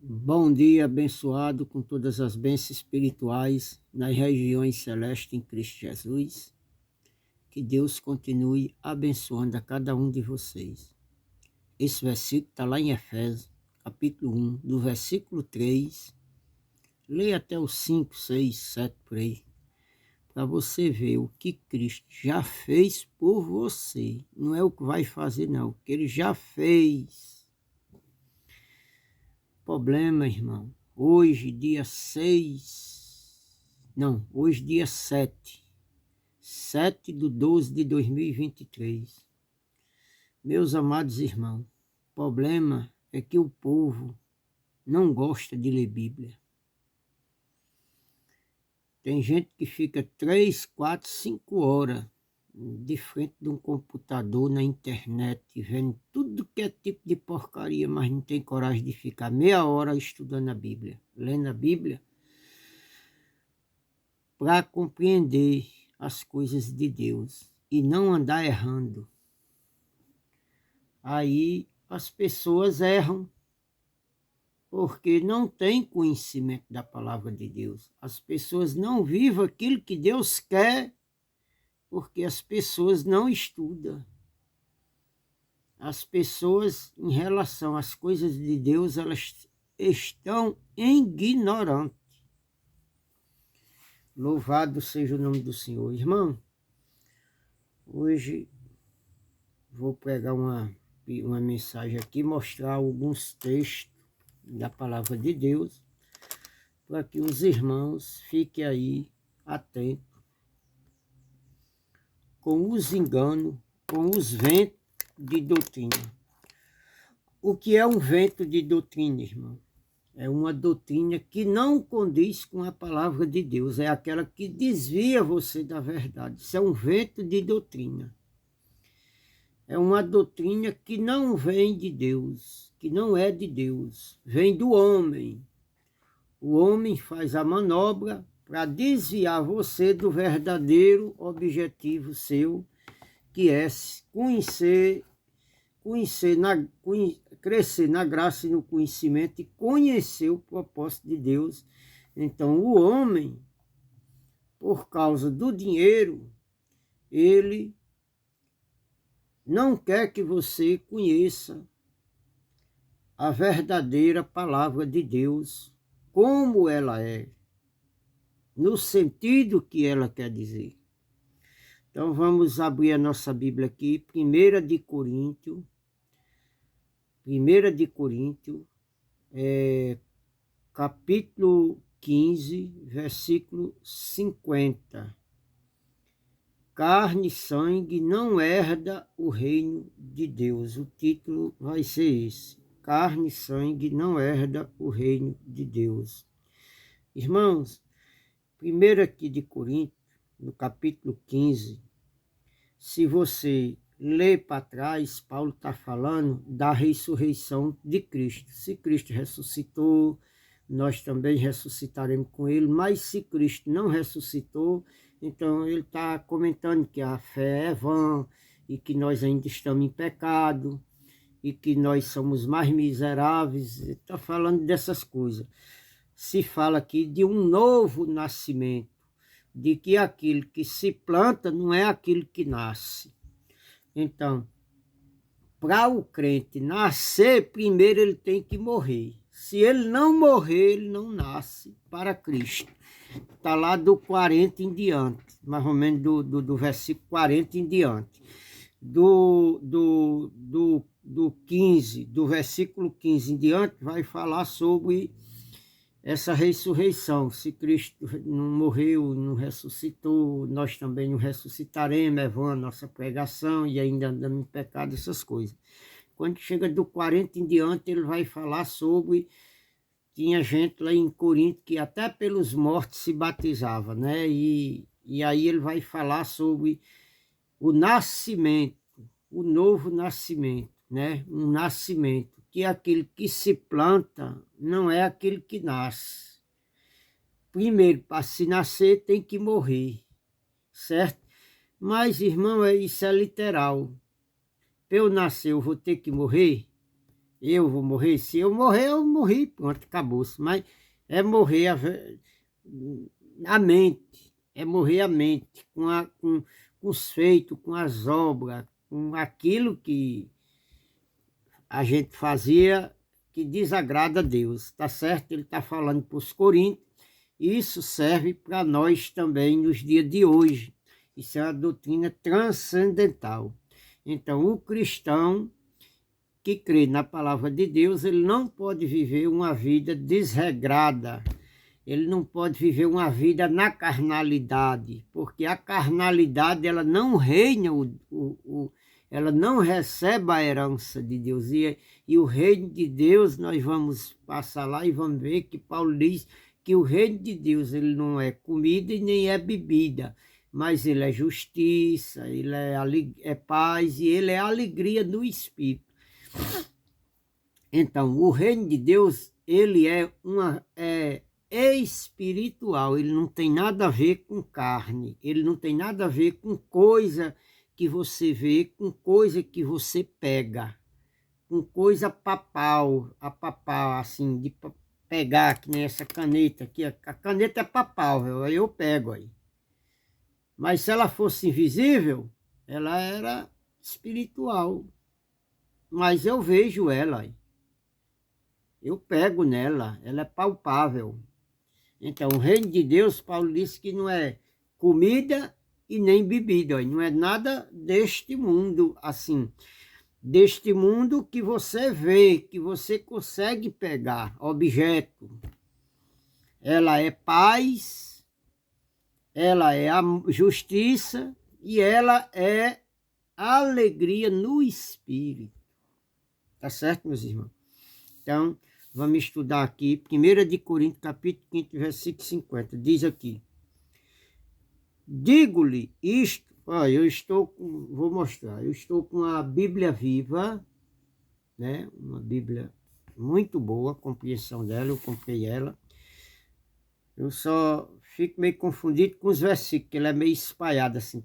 Bom dia, abençoado com todas as bênçãos espirituais nas regiões celestes em Cristo Jesus. Que Deus continue abençoando a cada um de vocês. Esse versículo está lá em Efésios, capítulo 1, do versículo 3. Leia até o 5, 6, 7 por aí, para você ver o que Cristo já fez por você. Não é o que vai fazer, não, o que Ele já fez. Problema, irmão. Hoje, dia 6, não, hoje dia 7/12/2023. Meus amados irmãos, o problema é que o povo não gosta de ler Bíblia. Tem gente que fica 3, 4, 5 horas de frente de um computador na internet, vendo tudo que é tipo de porcaria, mas não tem coragem de ficar meia hora estudando a Bíblia, lendo a Bíblia, para compreender as coisas de Deus e não andar errando. Aí as pessoas erram porque não têm conhecimento da palavra de Deus. As pessoas não vivem aquilo que Deus quer porque as pessoas não estudam. As pessoas, em relação às coisas de Deus, elas estão ignorantes. Louvado seja o nome do Senhor. Irmão, hoje vou pregar uma mensagem aqui, mostrar alguns textos da palavra de Deus, para que os irmãos fiquem aí atentos com os enganos, com os ventos de doutrina. O que é um vento de doutrina, irmão? É uma doutrina que não condiz com a palavra de Deus, é aquela que desvia você da verdade. Isso é um vento de doutrina. É uma doutrina que não vem de Deus, que não é de Deus, vem do homem. O homem faz a manobra para desviar você do verdadeiro objetivo seu, que é crescer na graça e no conhecimento e conhecer o propósito de Deus. Então, o homem, por causa do dinheiro, ele não quer que você conheça a verdadeira palavra de Deus, como ela é, no sentido que ela quer dizer. Então vamos abrir a nossa Bíblia aqui, 1 de Coríntios, capítulo 15, versículo 50. Carne e sangue não herda o reino de Deus. O título vai ser esse. Carne e sangue não herda o reino de Deus. Irmãos, 1 de Coríntios, no capítulo 15, se você ler para trás, Paulo está falando da ressurreição de Cristo. Se Cristo ressuscitou, nós também ressuscitaremos com ele, mas se Cristo não ressuscitou, então ele está comentando que a fé é vã e que nós ainda estamos em pecado e que nós somos mais miseráveis. Ele está falando dessas coisas. Se fala aqui de um novo nascimento, de que aquilo que se planta não é aquilo que nasce. Então, para o crente nascer, primeiro ele tem que morrer. Se ele não morrer, ele não nasce para Cristo. Está lá do 40 em diante, mais ou menos do versículo 40 em diante. Do 15, do versículo 15 em diante, vai falar sobre essa ressurreição. Se Cristo não morreu, não ressuscitou, nós também não ressuscitaremos, é vã a nossa pregação e ainda andamos em pecado, essas coisas. Quando chega do 40 em diante, ele vai falar sobre... Tinha gente lá em Corinto que até pelos mortos se batizava, né? E aí ele vai falar sobre o nascimento, o novo nascimento, né? Um nascimento, que é aquele que se planta, não é aquele que nasce. Primeiro, para se nascer, tem que morrer, certo? Mas, irmão, isso é literal. Para eu nascer, eu vou ter que morrer? Eu vou morrer? Se eu morrer, eu morri, pronto, acabou-se. Mas é morrer a mente, é morrer a mente, com os feitos, com as obras, com aquilo que a gente fazia que desagrada a Deus, tá certo? Ele está falando para os coríntios, e isso serve para nós também nos dias de hoje. Isso é uma doutrina transcendental. Então, o cristão que crê na palavra de Deus, ele não pode viver uma vida desregrada, ele não pode viver uma vida na carnalidade, porque a carnalidade ela não reina, ela não recebe a herança de Deus. E o reino de Deus, nós vamos passar lá e vamos ver que Paulo diz que o reino de Deus ele não é comida e nem é bebida, mas ele é justiça, ele é paz e ele é alegria do Espírito. Então, o reino de Deus, ele é espiritual, ele não tem nada a ver com carne, ele não tem nada a ver com coisa que você vê, com coisa que você pega, com coisa papal, assim, de pegar, que nem essa caneta aqui, a caneta é papal, aí eu pego aí. Mas se ela fosse invisível, ela era espiritual, mas eu vejo ela aí. Eu pego nela, ela é palpável. Então, o reino de Deus, Paulo disse que não é comida e nem bebida, não é nada deste mundo, assim, deste mundo que você vê, que você consegue pegar, objeto. Ela é paz, ela é a justiça e ela é alegria no espírito. Tá certo, meus irmãos? Então, vamos estudar aqui, 1 de Coríntios, capítulo 5, versículo 50. Diz aqui: digo-lhe isto, vou mostrar, eu estou com a Bíblia Viva, né? Uma Bíblia muito boa, a compreensão dela, eu comprei ela. Eu só fico meio confundido com os versículos, que ele é meio espalhado assim,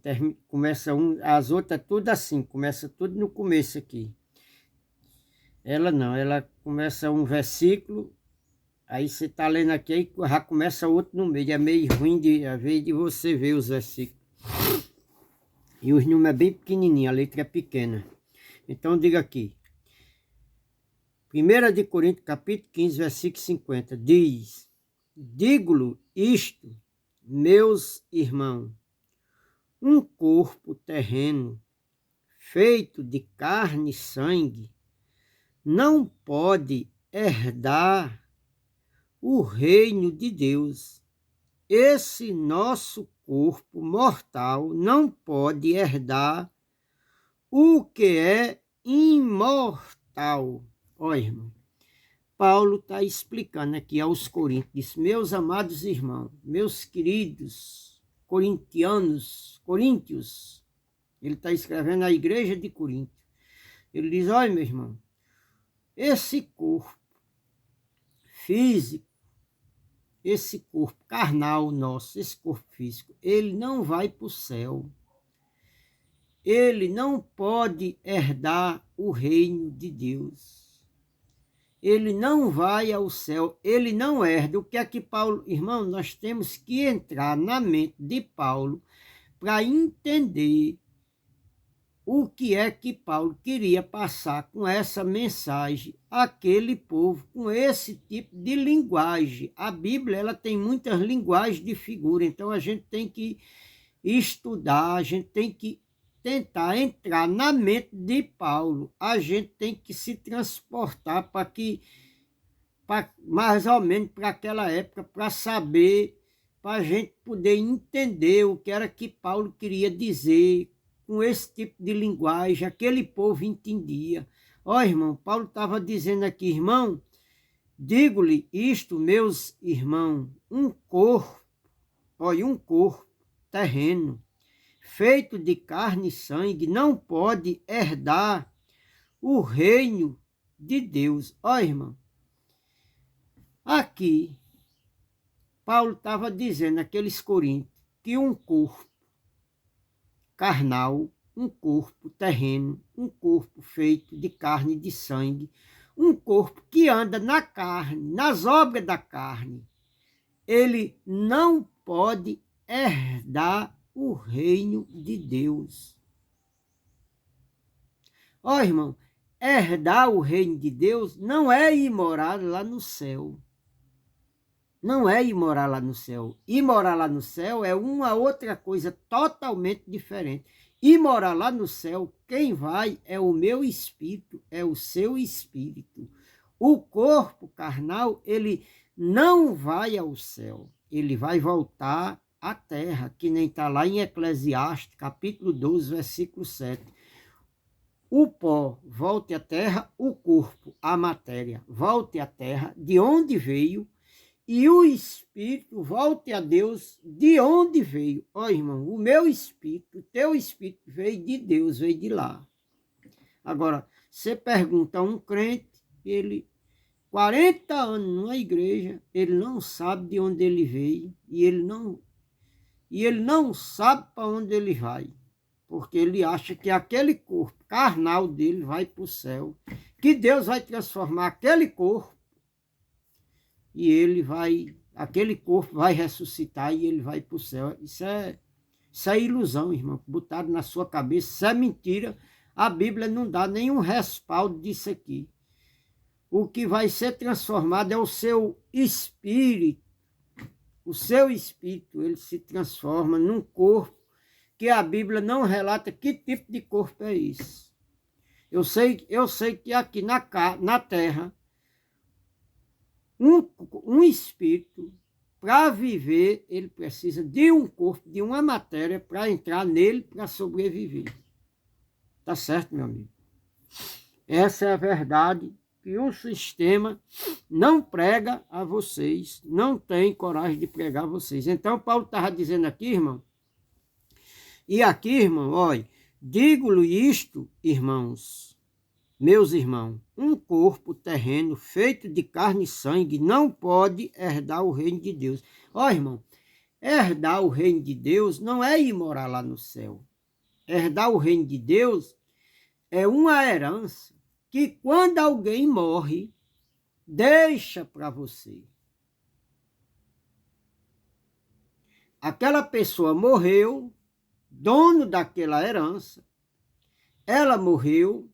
começa as outras tudo assim, começa tudo no começo aqui. Ela não, ela começa um versículo, aí você está lendo aqui, aí já começa outro no meio, é meio ruim a vez de você ver os versículos. E os números é bem pequenininho, a letra é pequena. Então diga aqui, 1 de Coríntios, capítulo 15, versículo 50, diz: digo-lhe isto, meus irmãos, um corpo terreno, feito de carne e sangue, não pode herdar o reino de Deus. Esse nosso corpo mortal não pode herdar o que é imortal. Olha, irmão, Paulo está explicando aqui aos Coríntios, meus amados irmãos, meus queridos coríntios, ele está escrevendo à igreja de Corinto. Ele diz: olha, meu irmão, esse corpo físico, esse corpo carnal nosso, esse corpo físico, ele não vai para o céu. Ele não pode herdar o reino de Deus. Ele não vai ao céu, ele não herda. O que é que Paulo... Irmão, nós temos que entrar na mente de Paulo para entender o que é que Paulo queria passar com essa mensagem àquele povo, com esse tipo de linguagem. A Bíblia ela tem muitas linguagens de figura, então a gente tem que estudar, a gente tem que tentar entrar na mente de Paulo, a gente tem que se transportar mais ou menos para aquela época, para saber, para a gente poder entender o que era que Paulo queria dizer com esse tipo de linguagem, aquele povo entendia. Ó, irmão, Paulo estava dizendo aqui, irmão, digo-lhe isto, meus irmãos, um corpo terreno, feito de carne e sangue, não pode herdar o reino de Deus. Ó, irmão, aqui, Paulo estava dizendo àqueles coríntios que um corpo carnal, um corpo terreno, um corpo feito de carne e de sangue, um corpo que anda na carne, nas obras da carne, ele não pode herdar o reino de Deus. Ó, irmão, herdar o reino de Deus não é ir morar lá no céu. Não é ir morar lá no céu. Ir morar lá no céu é uma outra coisa totalmente diferente. Ir morar lá no céu, quem vai é o meu espírito, é o seu espírito. O corpo carnal, ele não vai ao céu. Ele vai voltar à terra, que nem está lá em Eclesiastes, capítulo 12, versículo 7. O pó volte à terra, o corpo, a matéria, volte à terra, de onde veio, e o espírito volte a Deus, de onde veio. Ó, irmão, o meu espírito, o teu espírito veio de Deus, veio de lá. Agora, você pergunta a um crente, ele, 40 anos na igreja, ele não sabe de onde ele veio, e ele não sabe para onde ele vai. Porque ele acha que aquele corpo carnal dele vai para o céu, que Deus vai transformar aquele corpo e aquele corpo vai ressuscitar e ele vai para o céu. Isso é ilusão, irmão. Botaram na sua cabeça, isso é mentira. A Bíblia não dá nenhum respaldo disso aqui. O que vai ser transformado é o seu espírito. O seu espírito, ele se transforma num corpo que a Bíblia não relata que tipo de corpo é esse. Eu sei que aqui na terra, um espírito, para viver, ele precisa de um corpo, de uma matéria, para entrar nele, para sobreviver. Tá certo, meu amigo? Essa é a verdade que o sistema não prega a vocês, não tem coragem de pregar a vocês. Então, Paulo estava dizendo aqui, irmão, e aqui, irmão, olha, digo-lhe isto, irmãos, meus irmãos, um corpo terreno feito de carne e sangue não pode herdar o reino de Deus. Ó, irmão, herdar o reino de Deus não é ir morar lá no céu. Herdar o reino de Deus é uma herança que quando alguém morre, deixa para você. Aquela pessoa morreu, dono daquela herança, ela morreu,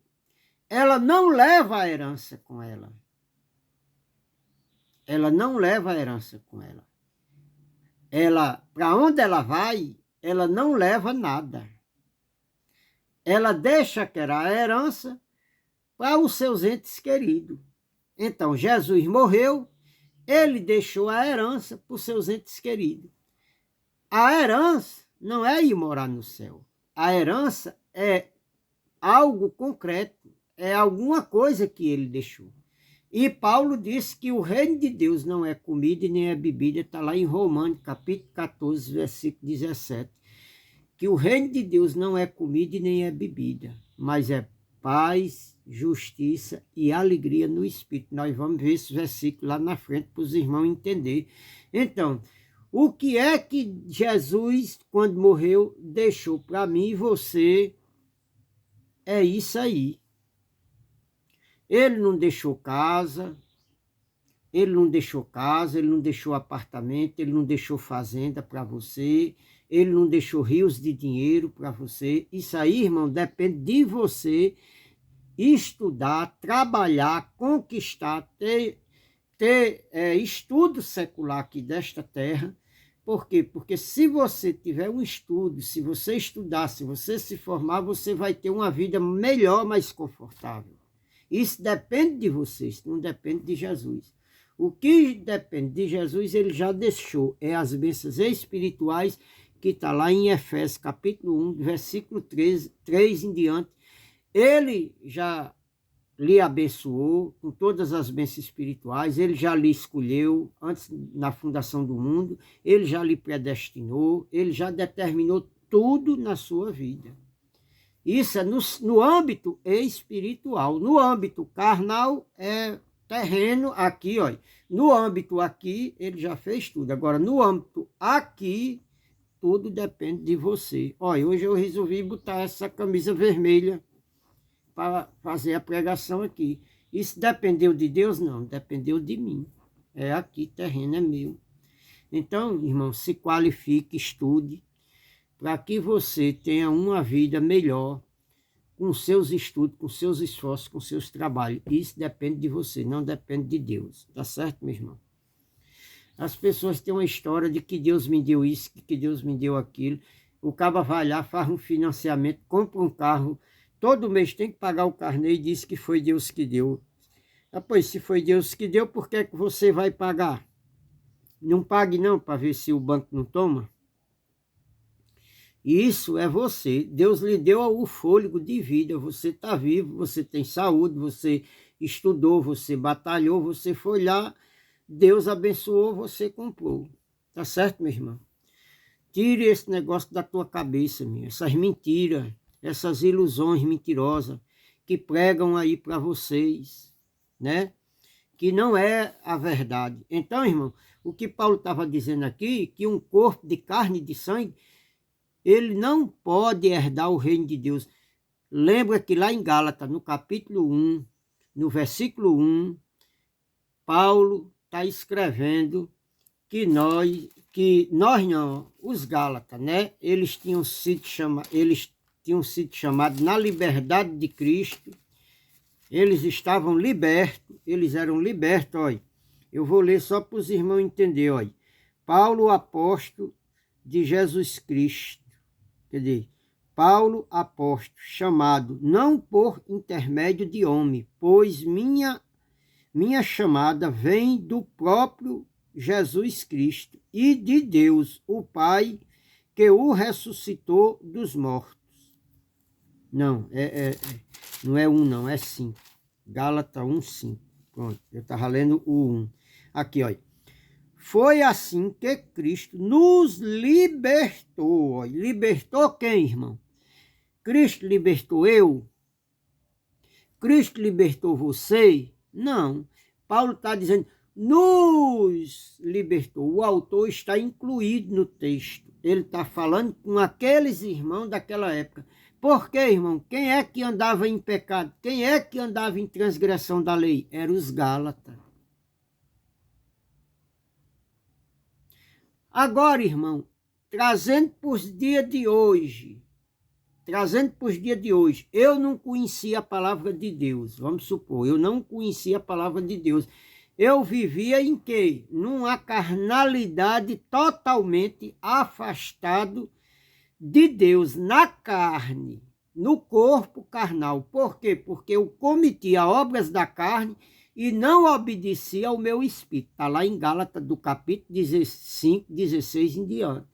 ela não leva a herança com ela. Ela não leva a herança com ela. Ela, para onde ela vai, ela não leva nada. Ela deixa aquela herança para os seus entes queridos. Então, Jesus morreu, ele deixou a herança para os seus entes queridos. A herança não é ir morar no céu. A herança é algo concreto, é alguma coisa que ele deixou. E Paulo disse que o reino de Deus não é comida e nem é bebida, está lá em Romanos, capítulo 14, versículo 17. Que o reino de Deus não é comida e nem é bebida, mas é paz, justiça e alegria no Espírito. Nós vamos ver esse versículo lá na frente para os irmãos entenderem. Então, o que é que Jesus, quando morreu, deixou para mim e você? É isso aí. Ele não deixou casa, ele não deixou apartamento, ele não deixou fazenda para você, ele não deixou rios de dinheiro para você. Isso aí, irmão, depende de você estudar, trabalhar, conquistar, ter estudo secular aqui desta terra. Por quê? Porque se você tiver um estudo, se você estudar, se você se formar, você vai ter uma vida melhor, mais confortável. Isso depende de vocês, não depende de Jesus. O que depende de Jesus, ele já deixou. É as bênçãos espirituais, que está lá em Efésios, capítulo 1, versículo 3 em diante. Ele já lhe abençoou com todas as bênçãos espirituais, ele já lhe escolheu antes na fundação do mundo, ele já lhe predestinou, ele já determinou tudo na sua vida. Isso é no âmbito espiritual. No âmbito carnal é terreno aqui, olha. No âmbito aqui, ele já fez tudo. Agora, no âmbito aqui, tudo depende de você. Olha, hoje eu resolvi botar essa camisa vermelha para fazer a pregação aqui. Isso dependeu de Deus? Não, dependeu de mim. É aqui, terreno é meu. Então, irmão, se qualifique, estude, para que você tenha uma vida melhor, com seus estudos, com seus esforços, com seus trabalhos. Isso depende de você, não depende de Deus. Tá certo, meu irmão? As pessoas têm uma história de que Deus me deu isso, que Deus me deu aquilo. O cara vai lá, faz um financiamento, compra um carro, todo mês tem que pagar o carnê e diz que foi Deus que deu. Pois, se foi Deus que deu, por que é que você vai pagar? Não pague não, para ver se o banco não toma. Isso é você. Deus lhe deu o fôlego de vida. Você está vivo, você tem saúde, você estudou, você batalhou, você foi lá, Deus abençoou, você comprou. Tá certo, meu irmão? Tire esse negócio da tua cabeça, minha. Essas mentiras, essas ilusões mentirosas que pregam aí para vocês, né? Que não é a verdade. Então, irmão, o que Paulo estava dizendo aqui, que um corpo de carne e de sangue, ele não pode herdar o reino de Deus. Lembra que lá em Gálatas, no capítulo 1, no versículo 1, Paulo está escrevendo que nós não, os Gálatas, né? Eles tinham sido chamados na liberdade de Cristo. Eles estavam libertos, eles eram libertos, olha. Eu vou ler só para os irmãos entenderem, olha. Paulo, apóstolo de Jesus Cristo. Quer dizer, Paulo, apóstolo, chamado não por intermédio de homem, pois minha chamada vem do próprio Jesus Cristo e de Deus, o Pai, que o ressuscitou dos mortos. Não, não é 1, não, é 5. Gálatas 1, 5. Pronto, eu estava lendo o 1. Aqui, olha. Foi assim que Cristo nos libertou. Olha. Libertou quem, irmão? Cristo libertou eu? Cristo libertou você? Não. Paulo está dizendo, nos libertou. O autor está incluído no texto. Ele está falando com aqueles irmãos daquela época. Por quê, irmão? Quem é que andava em pecado? Quem é que andava em transgressão da lei? Eram os Gálatas. Agora, irmão, trazendo para os dias de hoje, eu não conhecia a palavra de Deus, vamos supor, eu não conhecia a palavra de Deus. Eu vivia em quê? Numa carnalidade totalmente afastado de Deus, na carne, no corpo carnal. Por quê? Porque eu cometia obras da carne e não obedecia ao meu espírito. Está lá em Gálatas, do capítulo 5, 16 em diante.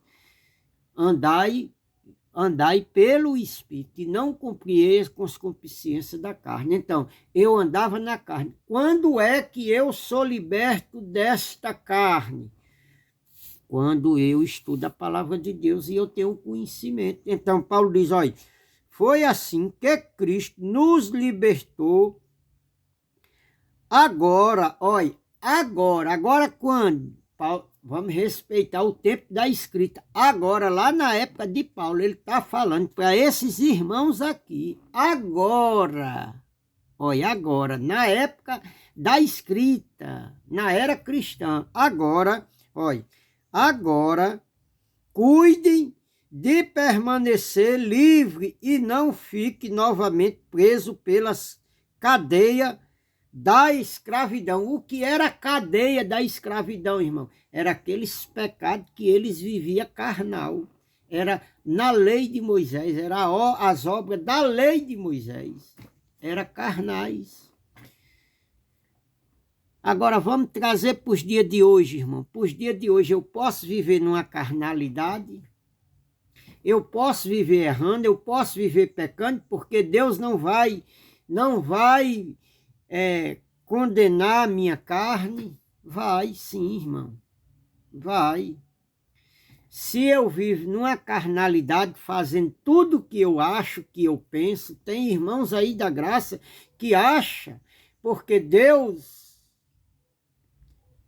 Andai pelo espírito e não cumprieis com as concupiscências da carne. Então, eu andava na carne. Quando é que eu sou liberto desta carne? Quando eu estudo a palavra de Deus e eu tenho conhecimento. Então, Paulo diz, olha, foi assim que Cristo nos libertou. Agora, olha, agora quando? Paulo, vamos respeitar o tempo da escrita. Agora, lá na época de Paulo, ele está falando para esses irmãos aqui. Agora, olha, agora, na época da escrita, na era cristã. Agora, olha, agora, cuidem de permanecer livre e não fique novamente preso pelas cadeias da escravidão. O que era a cadeia da escravidão, irmão? Era aqueles pecados que eles viviam carnal. Era na lei de Moisés, era as obras da lei de Moisés. Era carnais. Agora vamos trazer para os dias de hoje, irmão. Para os dias de hoje eu posso viver numa carnalidade, eu posso viver errando, eu posso viver pecando, porque Deus não vai condenar a minha carne? Vai sim, irmão. Vai. Se eu vivo numa carnalidade, fazendo tudo o que eu acho, que eu penso, tem irmãos aí da graça que acham, porque Deus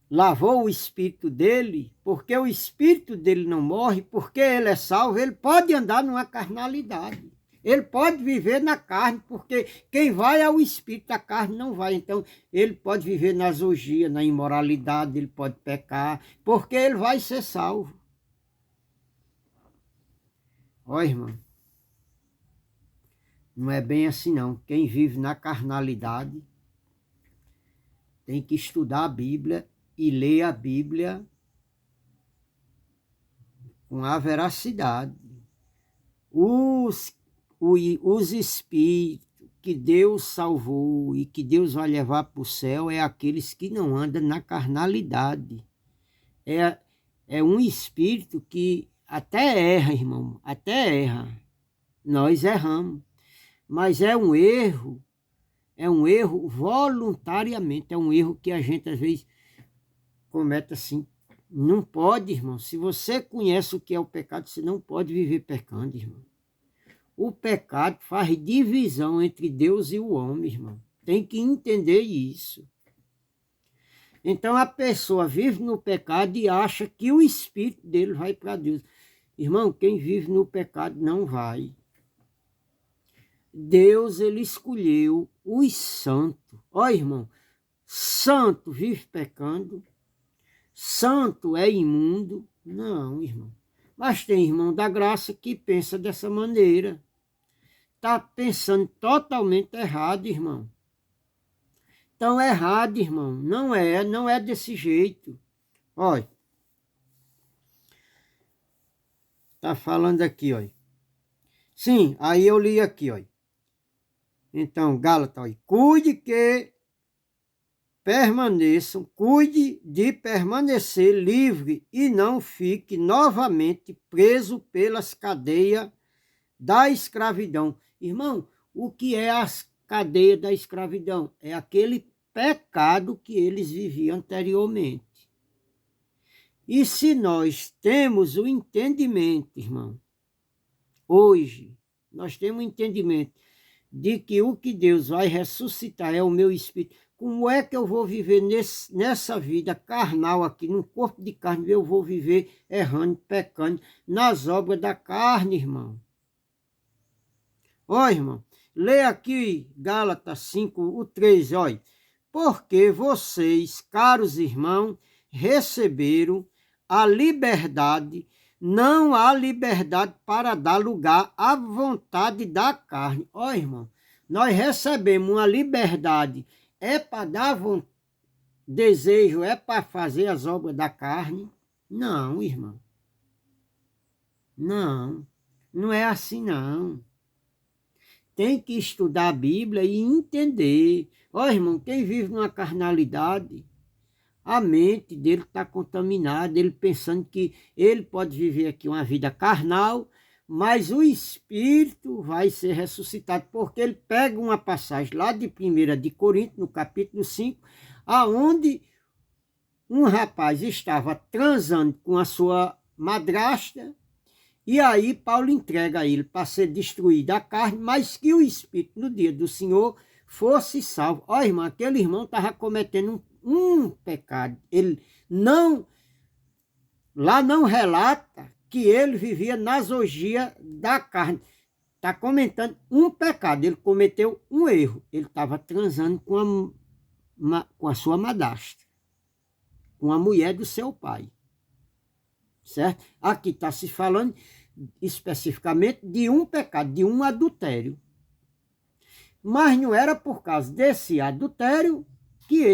lavou o espírito dele, porque o espírito dele não morre, porque ele é salvo, ele pode andar numa carnalidade. Ele pode viver na carne, porque quem vai ao espírito, da carne não vai. Então, ele pode viver na orgias, na imoralidade, ele pode pecar, porque ele vai ser salvo. Ó, irmão, não é bem assim não. Quem vive na carnalidade tem que estudar a Bíblia e ler a Bíblia com a veracidade. Os espíritos que Deus salvou e que Deus vai levar para o céu é aqueles que não andam na carnalidade. É um espírito que até erra, irmão, até erra. Nós erramos, mas é um erro voluntariamente, é um erro que a gente às vezes comete assim. Não pode, irmão. Se você conhece o que é o pecado, você não pode viver pecando, irmão. O pecado faz divisão entre Deus e o homem, irmão. Tem que entender isso. Então a pessoa vive no pecado e acha que o espírito dele vai para Deus. Irmão, quem vive no pecado não vai. Deus, ele escolheu os santos. Ó, irmão, santo vive pecando, santo é imundo. Não, irmão. Mas tem irmão da graça que pensa dessa maneira. Está pensando totalmente errado, irmão. Então é errado, irmão. Não é desse jeito. Olha. Está falando aqui, olha. Sim, aí eu li aqui, olha. Então, Gálatas, olha. Cuide de permanecer livre e não fique novamente preso pelas cadeias da escravidão. Irmão, o que é as cadeias da escravidão? É aquele pecado que eles viviam anteriormente. E se nós temos o entendimento, irmão, hoje, nós temos o entendimento de que o que Deus vai ressuscitar é o meu espírito. Como é que eu vou viver nessa vida carnal aqui, num corpo de carne, eu vou viver errando, pecando, nas obras da carne, irmão? Ó, irmão, lê aqui Gálatas 5, o 3, olha. Porque vocês, caros irmãos, receberam a liberdade, não há liberdade para dar lugar à vontade da carne. Ó, irmão, nós recebemos uma liberdade, é para dar desejo, é para fazer as obras da carne? Não, irmão. Não, não é assim não. Tem que estudar a Bíblia e entender. Ó, irmão, quem vive numa carnalidade, a mente dele está contaminada, ele pensando que ele pode viver aqui uma vida carnal, mas o espírito vai ser ressuscitado, porque ele pega uma passagem lá de 1 de Coríntios, no capítulo 5, aonde um rapaz estava transando com a sua madrasta, e aí Paulo entrega a ele para ser destruída a carne, mas que o espírito no dia do Senhor fosse salvo. Ó, irmão, aquele irmão estava cometendo um pecado. Ele lá não relata que ele vivia nas orgias da carne. Está comentando um pecado. Ele cometeu um erro. Ele estava transando com a sua madrasta, com a mulher do seu pai. Certo? Aqui está se falando especificamente de um pecado, de um adultério. Mas não era por causa desse adultério que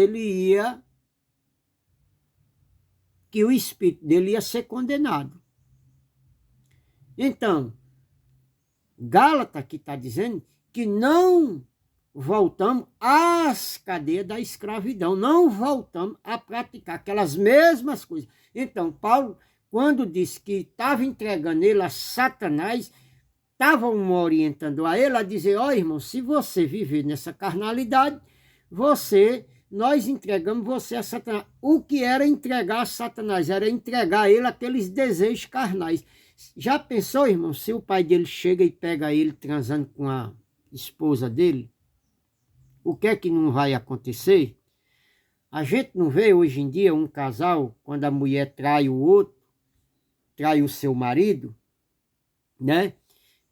o espírito dele ia ser condenado. Então, Gálatas aqui está dizendo que não voltamos às cadeias da escravidão, não voltamos a praticar aquelas mesmas coisas. Então, Paulo, quando disse que estava entregando ele a Satanás, estavam orientando a ele a dizer, ó, irmão, se você viver nessa carnalidade, nós entregamos você a Satanás. O que era entregar a Satanás? Era entregar a ele aqueles desejos carnais. Já pensou, irmão, se o pai dele chega e pega ele transando com a esposa dele? O que é que não vai acontecer? A gente não vê hoje em dia um casal, quando a mulher trai o outro, trai o seu marido, né?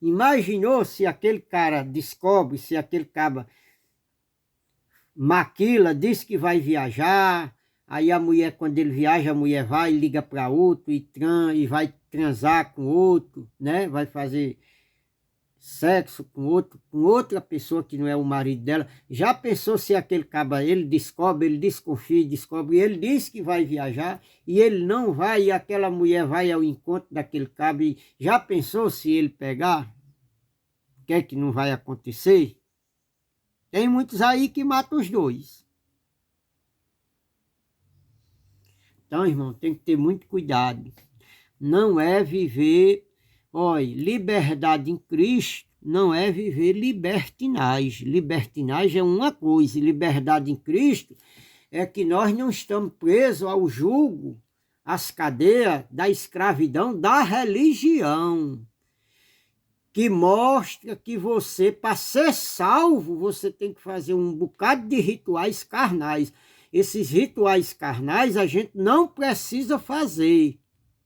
Imaginou se aquele cara descobre, se aquele cara maquila, diz que vai viajar, aí a mulher, quando ele viaja, a mulher vai, liga para outro e vai transar com outro, né? Vai fazer sexo com outro, com outra pessoa que não é o marido dela. Já pensou se aquele caba, ele descobre, ele desconfia, descobre, ele diz que vai viajar e ele não vai e aquela mulher vai ao encontro daquele caba e já pensou se ele pegar? O que é que não vai acontecer? Tem muitos aí que matam os dois. Então, irmão, tem que ter muito cuidado. Não é viver, olha, liberdade em Cristo não é viver libertinagem. Libertinagem é uma coisa, e liberdade em Cristo é que nós não estamos presos ao jugo, às cadeias da escravidão da religião, que mostra que você, para ser salvo, você tem que fazer um bocado de rituais carnais. Esses rituais carnais a gente não precisa fazer.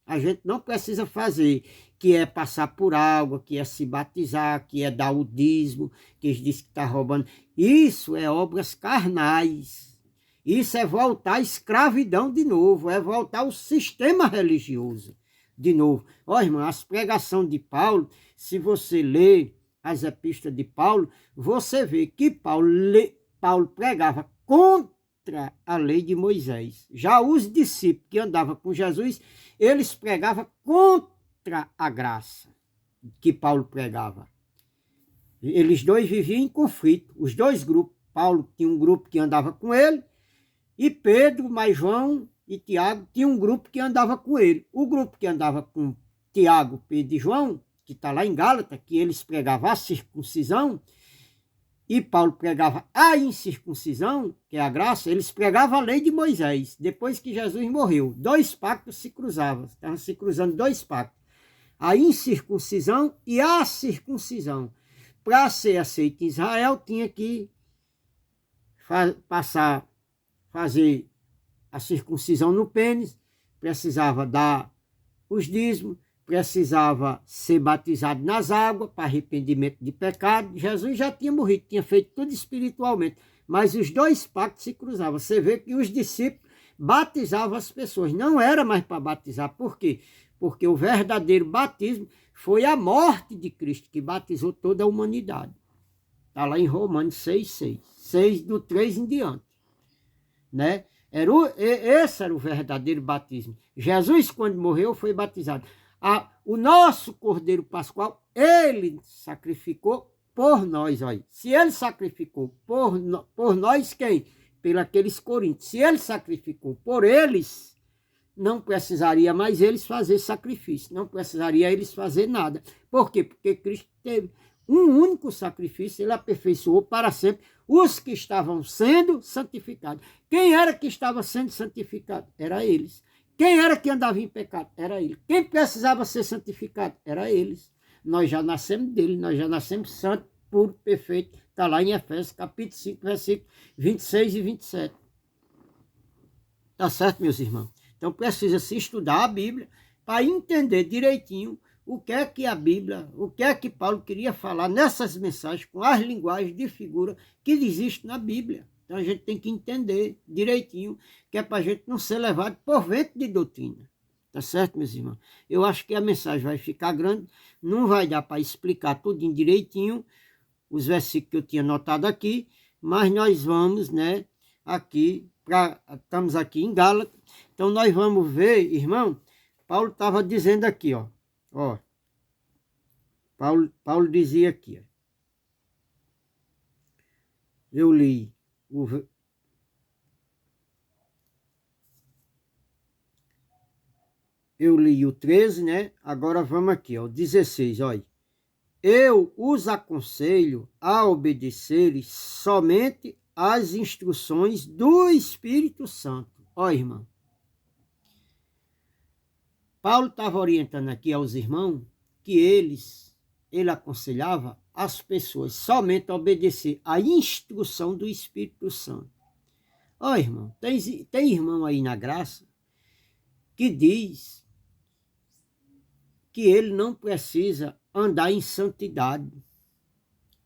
A gente não precisa fazer, que é passar por água, que é se batizar, que é dar o dízimo, que eles dizem que está roubando. Isso é obras carnais. Isso é voltar à escravidão de novo, é voltar ao sistema religioso de novo. Ó, irmão, as pregações de Paulo, se você ler as epístolas de Paulo, você vê que Paulo pregava contra a lei de Moisés. Já os discípulos que andavam com Jesus, eles pregavam contra a graça que Paulo pregava. Eles dois viviam em conflito, os dois grupos. Paulo tinha um grupo que andava com ele, e Pedro, mais João e Tiago tinha um grupo que andava com ele. O grupo que andava com Tiago, Pedro e João, que está lá em Gálatas, que eles pregavam a circuncisão, e Paulo pregava a incircuncisão, que é a graça, eles pregavam a lei de Moisés. Depois que Jesus morreu, dois pactos se cruzavam, estavam se cruzando dois pactos. A incircuncisão e a circuncisão. Para ser aceito em Israel, tinha que fazer a circuncisão no pênis, precisava dar os dízimos, precisava ser batizado nas águas para arrependimento de pecado. Jesus já tinha morrido, tinha feito tudo espiritualmente, mas os dois pactos se cruzavam. Você vê que os discípulos batizavam as pessoas, não era mais para batizar. Por quê? Porque o verdadeiro batismo foi a morte de Cristo, que batizou toda a humanidade. Está lá em Romanos 6:6. 6 do 3 em diante. Né? Esse era o verdadeiro batismo. Jesus, quando morreu, foi batizado. O nosso Cordeiro Pascual, ele sacrificou por nós. Olha. Se ele sacrificou por nós, quem? Pelos aqueles coríntios. Se ele sacrificou por eles, não precisaria mais eles fazer sacrifício. Não precisaria eles fazer nada. Por quê? Porque Cristo teve um único sacrifício, ele aperfeiçoou para sempre os que estavam sendo santificados. Quem era que estava sendo santificado? Era eles. Quem era que andava em pecado? Era ele. Quem precisava ser santificado? Era eles. Nós já nascemos dele, nós já nascemos santo, puro, perfeito. Está lá em Efésios, capítulo 5, versículos 26 e 27. Tá certo, meus irmãos? Então precisa se estudar a Bíblia para entender direitinho o que a Bíblia, o que Paulo queria falar nessas mensagens com as linguagens de figura que existem na Bíblia. Então a gente tem que entender direitinho, que é para a gente não ser levado por vento de doutrina. Tá certo, meus irmãos? Eu acho que a mensagem vai ficar grande, não vai dar para explicar tudo direitinho, os versículos que eu tinha notado aqui, mas nós vamos, né, aqui, estamos aqui em Gálatas, então nós vamos ver, irmão, Paulo estava dizendo aqui, ó, Paulo dizia aqui, ó, eu li o 13, né? Agora vamos aqui, ó, o 16, olha. Eu os aconselho a obedecerem somente às instruções do Espírito Santo. Ó, irmão. Paulo estava orientando aqui aos irmãos que ele aconselhava as pessoas somente a obedecer à instrução do Espírito Santo. Ó, irmão, tem irmão aí na graça que diz que ele não precisa andar em santidade.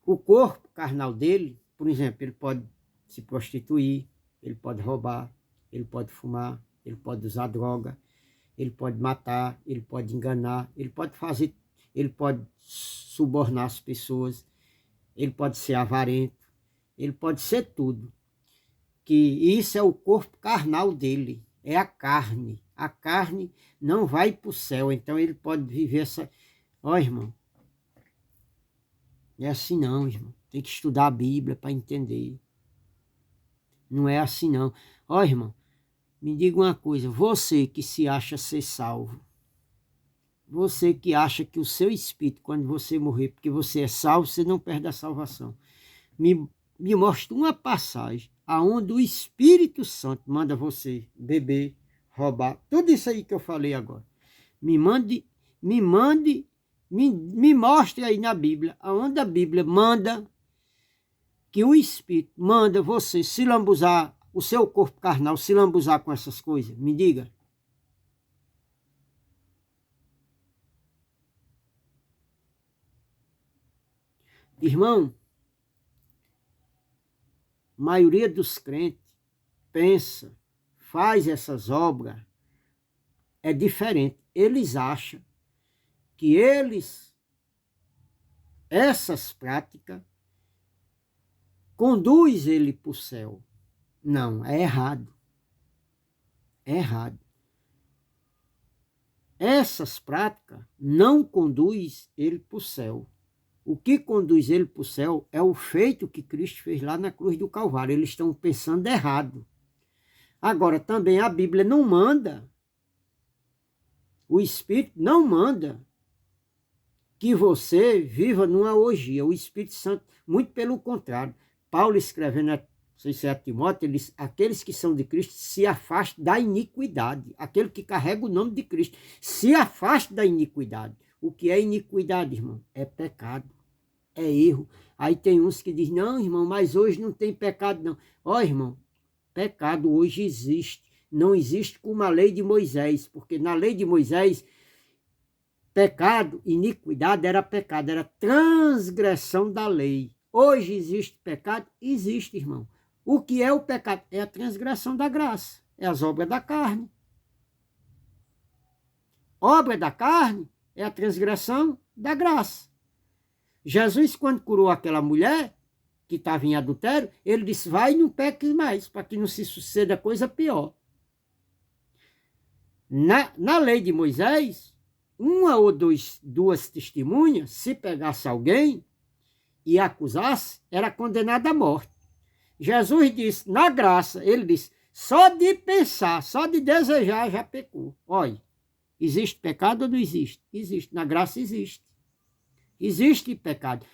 O corpo carnal dele, por exemplo, ele pode se prostituir, ele pode roubar, ele pode fumar, ele pode usar droga, ele pode matar, ele pode enganar, ele pode subornar as pessoas, ele pode ser avarento, ele pode ser tudo. Que isso é o corpo carnal dele, é a carne. A carne não vai para o céu, então ele pode viver essa... Ó, irmão, não é assim não, irmão. Tem que estudar a Bíblia para entender. Não é assim não. Ó, irmão, me diga uma coisa, você que se acha ser salvo, você que acha que o seu espírito, quando você morrer, porque você é salvo, você não perde a salvação. Me mostra uma passagem aonde o Espírito Santo manda você beber, roubar, tudo isso aí que eu falei agora. Me mostre aí na Bíblia, aonde a Bíblia manda que o Espírito manda você se lambuzar, o seu corpo carnal se lambuzar com essas coisas. Me diga. Irmão, a maioria dos crentes pensa, faz essas obras, é diferente. Eles acham que essas práticas, conduz ele para o céu. Não, é errado. É errado. Essas práticas não conduz ele para o céu. O que conduz ele para o céu é o feito que Cristo fez lá na cruz do Calvário. Eles estão pensando errado. Agora, também a Bíblia não manda, o Espírito não manda que você viva numa orgia. O Espírito Santo, muito pelo contrário. Paulo escrevendo, não sei se é a Timóteo, ele diz, aqueles que são de Cristo se afastem da iniquidade. Aquele que carrega o nome de Cristo se afaste da iniquidade. O que é iniquidade, irmão? É pecado, é erro. Aí tem uns que dizem, não, irmão, mas hoje não tem pecado, não. Ó, irmão, pecado hoje existe. Não existe como a lei de Moisés, porque na lei de Moisés, pecado, iniquidade era pecado, era transgressão da lei. Hoje existe pecado? Existe, irmão. O que é o pecado? É a transgressão da graça, é as obras da carne. Obra da carne é a transgressão da graça. Jesus, quando curou aquela mulher que estava em adultério, ele disse, vai e não peques mais, para que não se suceda coisa pior. Na lei de Moisés, uma ou duas testemunhas, se pegasse alguém e acusasse, era condenado à morte. Jesus disse, na graça, ele disse, só de pensar, só de desejar já pecou. Olha, existe pecado ou não existe? Existe, na graça existe. Existe pecado.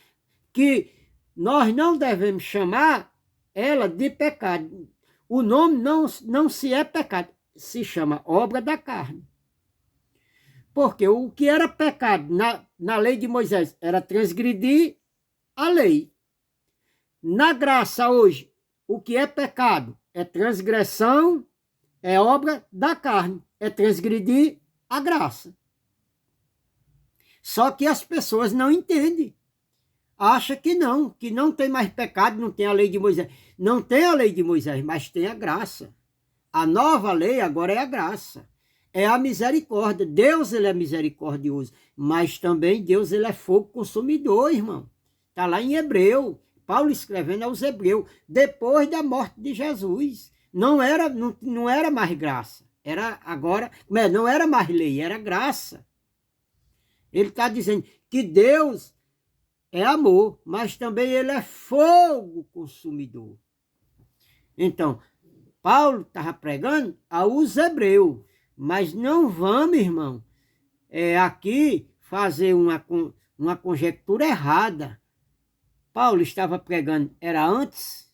Que nós não devemos chamar ela de pecado. O nome não se é pecado, se chama obra da carne. Porque o que era pecado na lei de Moisés era transgredir a lei. Na graça hoje, o que é pecado é transgressão, é obra da carne, é transgredir a graça. Só que as pessoas não entendem. Acham que não tem mais pecado, não tem a lei de Moisés. Não tem a lei de Moisés, mas tem a graça. A nova lei agora é a graça. É a misericórdia. Deus, ele é misericordioso. Mas também Deus, ele é fogo consumidor, irmão. Está lá em Hebreu. Paulo escrevendo aos Hebreus. Depois da morte de Jesus. Não era mais graça. Era agora... Não era mais lei, era graça. Ele está dizendo que Deus é amor, mas também ele é fogo consumidor. Então, Paulo estava pregando aos hebreus, mas não vamos, irmão, aqui fazer uma conjectura errada. Paulo estava pregando, era antes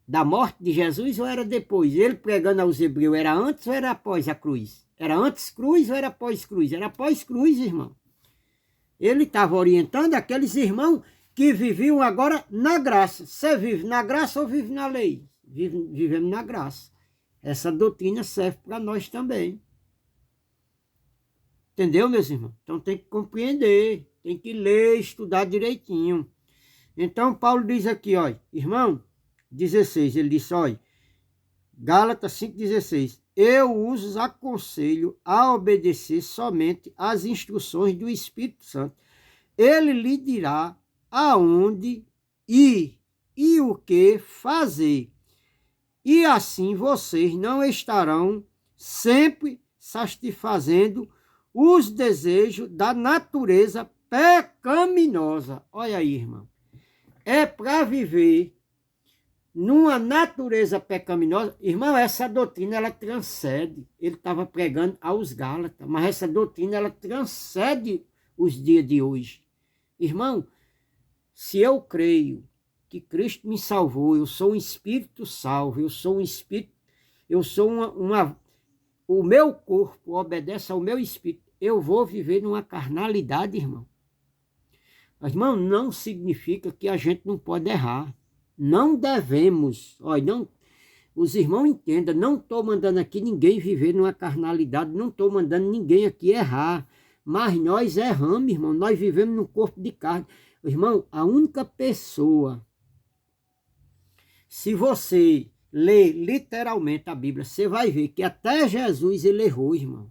da morte de Jesus ou era depois? Ele pregando aos hebreus, era antes ou era após a cruz? Era antes cruz ou era após cruz? Era após cruz, irmão. Ele estava orientando aqueles irmãos que viviam agora na graça. Você vive na graça ou vive na lei? Vivemos na graça. Essa doutrina serve para nós também. Entendeu, meus irmãos? Então tem que compreender. Tem que ler, estudar direitinho. Então, Paulo diz aqui, ó, irmão, 16, ele disse, ó, Gálatas 5,16, eu os aconselho a obedecer somente às instruções do Espírito Santo. Ele lhe dirá aonde ir e o que fazer. E assim vocês não estarão sempre satisfazendo os desejos da natureza pecaminosa. Olha aí, irmão. É para viver numa natureza pecaminosa. Irmão, essa doutrina, ela transcende. Ele estava pregando aos Gálatas, mas essa doutrina, ela transcende os dias de hoje. Irmão, se eu creio que Cristo me salvou, eu sou um espírito salvo, eu sou um espírito, eu sou o meu corpo obedece ao meu espírito, eu vou viver numa carnalidade, irmão. Mas, irmão, não significa que a gente não pode errar. Não devemos, olha, não, os irmãos entendam, não estou mandando aqui ninguém viver numa carnalidade, não estou mandando ninguém aqui errar, mas nós erramos, irmão, nós vivemos num corpo de carne. Irmão, a única pessoa, se você ler literalmente a Bíblia, você vai ver que até Jesus ele errou, irmão.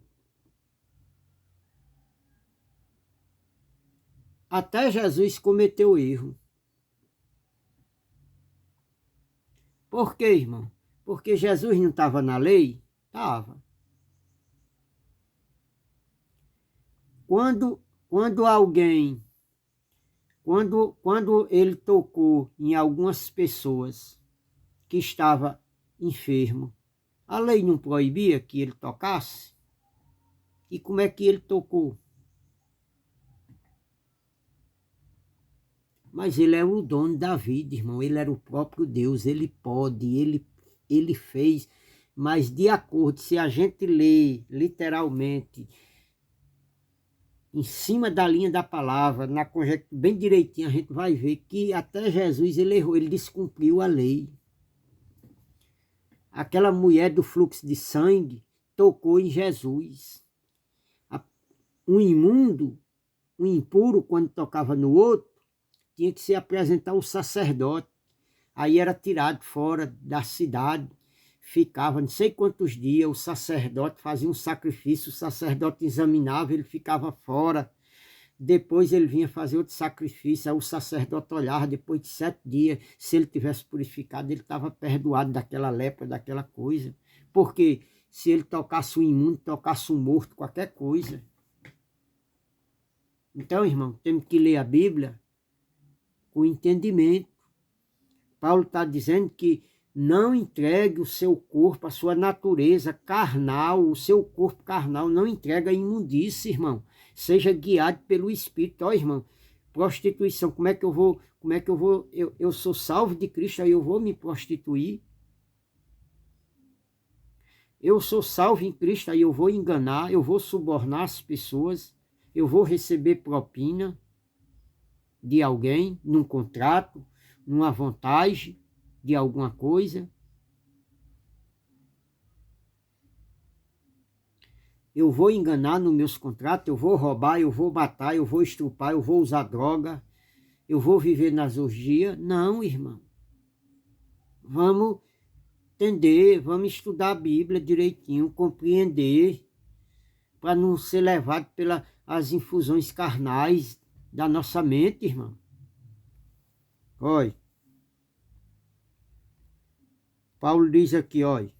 Até Jesus cometeu erro. Por quê, irmão? Porque Jesus não estava na lei? Estava. Quando alguém, quando ele tocou em algumas pessoas que estavam enfermo, a lei não proibia que ele tocasse? E como é que ele tocou? Mas ele é o dono da vida, irmão. Ele era o próprio Deus. Ele pode, ele fez. Mas de acordo, se a gente lê literalmente, em cima da linha da palavra, na conjectura bem direitinho, a gente vai ver que até Jesus ele errou, ele descumpriu a lei. Aquela mulher do fluxo de sangue tocou em Jesus. Um imundo, um impuro, quando tocava no outro, tinha que se apresentar o sacerdote. Aí era tirado fora da cidade, ficava não sei quantos dias, o sacerdote fazia um sacrifício, o sacerdote examinava, ele ficava fora. Depois ele vinha fazer outro sacrifício, aí o sacerdote olhava, depois de 7 dias, se ele tivesse purificado, ele estava perdoado daquela lepra, daquela coisa. Porque se ele tocasse um imundo, tocasse um morto, qualquer coisa. Então, irmão, temos que ler a Bíblia com entendimento. Paulo está dizendo que não entregue o seu corpo, a sua natureza carnal, o seu corpo carnal, não entrega a imundície, irmão. Seja guiado pelo Espírito. Ó, irmão, prostituição, como é que eu vou, eu sou salvo de Cristo, aí eu vou me prostituir? Eu sou salvo em Cristo, aí eu vou enganar, eu vou subornar as pessoas, eu vou receber propina de alguém, num contrato, numa vantagem de alguma coisa. Eu vou enganar nos meus contratos, eu vou roubar, eu vou matar, eu vou estrupar, eu vou usar droga, eu vou viver nas orgias. Não, irmão. Vamos entender, vamos estudar a Bíblia direitinho, compreender, para não ser levado pelas infusões carnais da nossa mente, irmão. Olha, Paulo diz aqui, olha,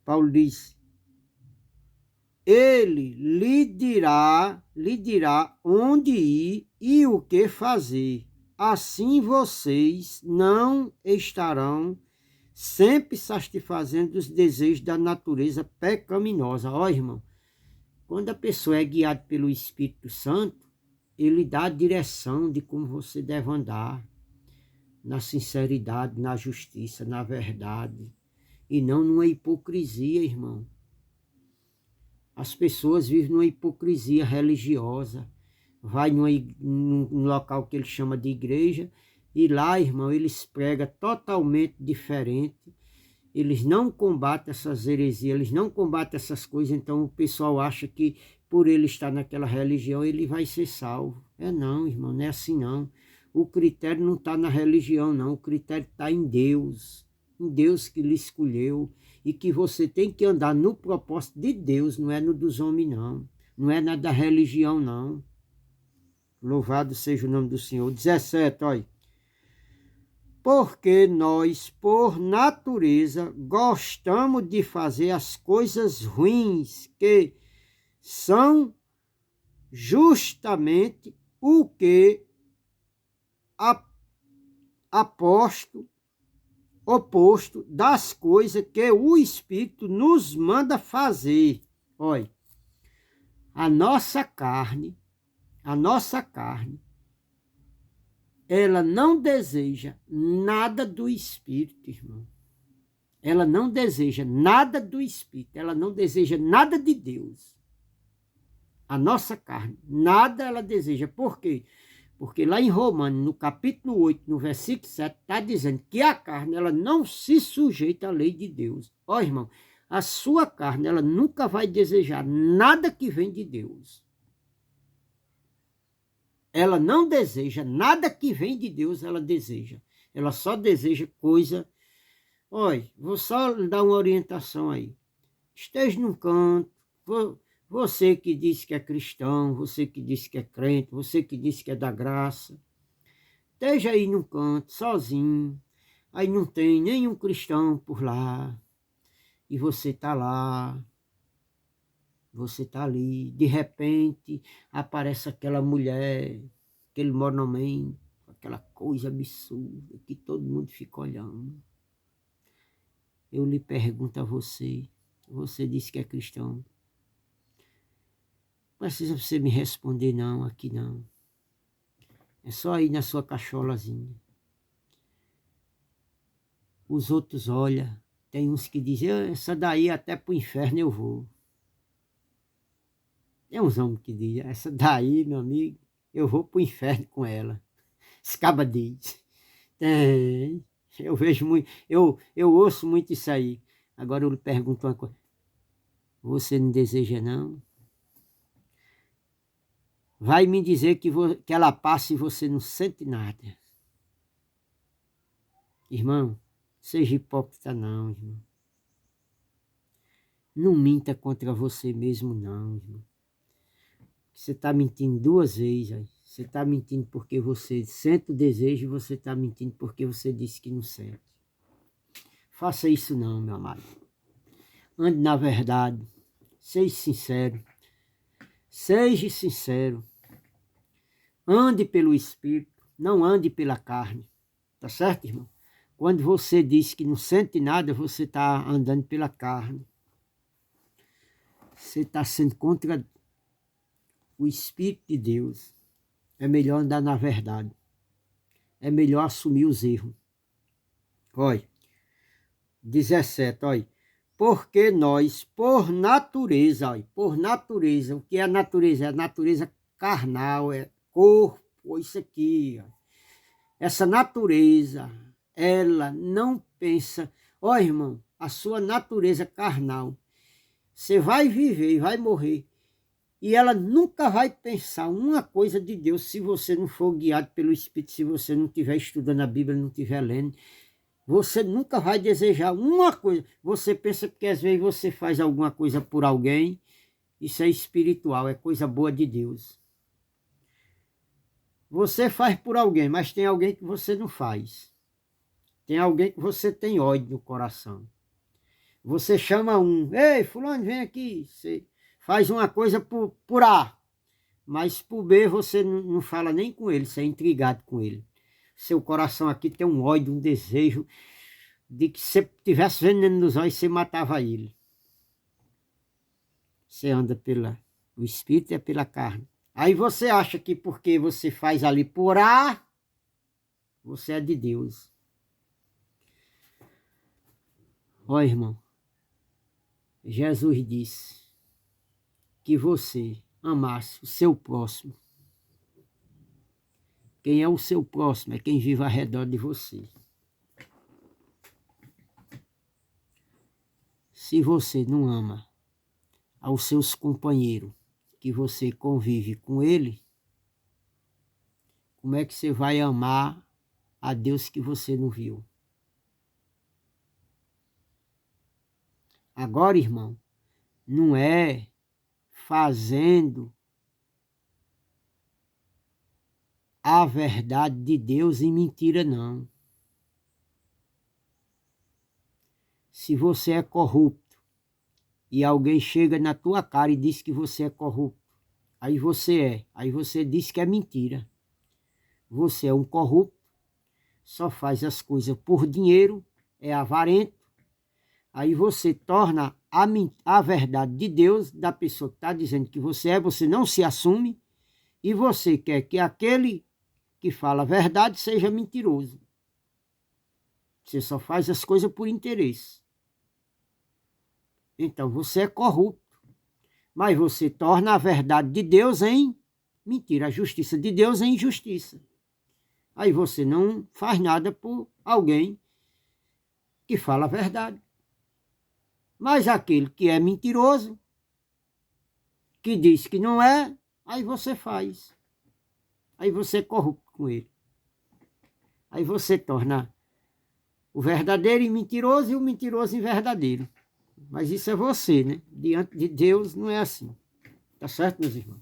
Paulo diz, ele lhe dirá onde ir e o que fazer. Assim vocês não estarão sempre satisfazendo os desejos da natureza pecaminosa. Ó, irmão, quando a pessoa é guiada pelo Espírito Santo, ele dá a direção de como você deve andar, na sinceridade, na justiça, na verdade, e não numa hipocrisia, irmão. As pessoas vivem numa hipocrisia religiosa, vai num local que ele chama de igreja, e lá, irmão, eles pregam totalmente diferente, eles não combatem essas heresias, eles não combatem essas coisas, então o pessoal acha que por ele estar naquela religião, ele vai ser salvo. Não, irmão, não é assim não. O critério não está na religião, não. O critério está em Deus. Em Deus que lhe escolheu. E que você tem que andar no propósito de Deus, não é no dos homens, não. Não é na da religião, não. Louvado seja o nome do Senhor. 17, olha. Porque nós, por natureza, gostamos de fazer as coisas ruins, que são justamente o que oposto das coisas que o Espírito nos manda fazer. Olha, a nossa carne, ela não deseja nada do Espírito, irmão. Ela não deseja nada do Espírito, ela não deseja nada de Deus. A nossa carne, nada ela deseja. Por quê? Porque lá em Romanos, no capítulo 8, no versículo 7, está dizendo que a carne, ela não se sujeita à lei de Deus. Ó, irmão, a sua carne, ela nunca vai desejar nada que vem de Deus. Ela não deseja nada que vem de Deus, ela deseja. Ela só deseja coisa. Olha, vou só dar uma orientação aí. Esteja num canto, você que diz que é cristão, você que diz que é crente, você que diz que é da graça, esteja aí num canto, sozinho, aí não tem nenhum cristão por lá, e você está lá, você está ali, de repente aparece aquela mulher, aquele monomem, aquela coisa absurda, que todo mundo fica olhando. Eu lhe pergunto a você, você disse que é cristão, não precisa você me responder não, aqui não. É só ir na sua cacholazinha. Os outros olham, tem uns que dizem, essa daí até pro inferno eu vou. Tem uns homens que dizem, essa daí, meu amigo, eu vou pro inferno com ela. Esse caba diz. Tem. Eu vejo muito, eu ouço muito isso aí. Agora eu lhe pergunto uma coisa. Você não deseja não? Vai me dizer que ela passa e você não sente nada. Irmão, seja hipócrita não, irmão. Não minta contra você mesmo não, irmão. Você está mentindo duas vezes. Aí. Você está mentindo porque você sente o desejo e você está mentindo porque você disse que não sente. Faça isso não, meu amado. Ande na verdade. Seja sincero. Seja sincero. Ande pelo Espírito. Não ande pela carne. Tá certo, irmão? Quando você diz que não sente nada, você está andando pela carne. Você está sendo contra o Espírito de Deus. É melhor andar na verdade. É melhor assumir os erros. Olha, 17, olha. Porque nós, por natureza, olha, por natureza, o que é a natureza? É a natureza carnal, é corpo, isso aqui. Olha. Essa natureza, ela não pensa. Olha, irmão, a sua natureza carnal, você vai viver e vai morrer. E ela nunca vai pensar uma coisa de Deus se você não for guiado pelo Espírito, se você não estiver estudando a Bíblia, não estiver lendo. Você nunca vai desejar uma coisa. Você pensa que às vezes você faz alguma coisa por alguém, isso é espiritual, é coisa boa de Deus. Você faz por alguém, mas tem alguém que você não faz. Tem alguém que você tem ódio no coração. Você chama um, ei, fulano, vem aqui, você faz uma coisa por A, mas por B você não fala nem com ele, você é intrigado com ele. Seu coração aqui tem um ódio, um desejo de que se tivesse veneno nos olhos, você matava ele. Você anda o Espírito é pela carne. Aí você acha que porque você faz ali por A, você é de Deus. Ó, irmão, Jesus disse que você amasse o seu próximo. Quem é o seu próximo é quem vive ao redor de você. Se você não ama aos seus companheiros, que você convive com ele, como é que você vai amar a Deus que você não viu? Agora, irmão, não é fazendo a verdade de Deus em mentira, não. Se você é corrupto e alguém chega na tua cara e diz que você é corrupto, aí você diz que é mentira. Você é um corrupto, só faz as coisas por dinheiro, é avarento. Aí você torna a verdade de Deus, da pessoa que está dizendo que você não se assume, e você quer que aquele que fala a verdade seja mentiroso. Você só faz as coisas por interesse. Então você é corrupto, mas você torna a verdade de Deus em mentira, a justiça de Deus em injustiça. Aí você não faz nada por alguém que fala a verdade. Mas aquele que é mentiroso, que diz que não é, aí você faz. Aí você é corrupto com ele. Aí você torna o verdadeiro em mentiroso e o mentiroso em verdadeiro. Mas isso é você, né? Diante de Deus não é assim. Tá certo, meus irmãos?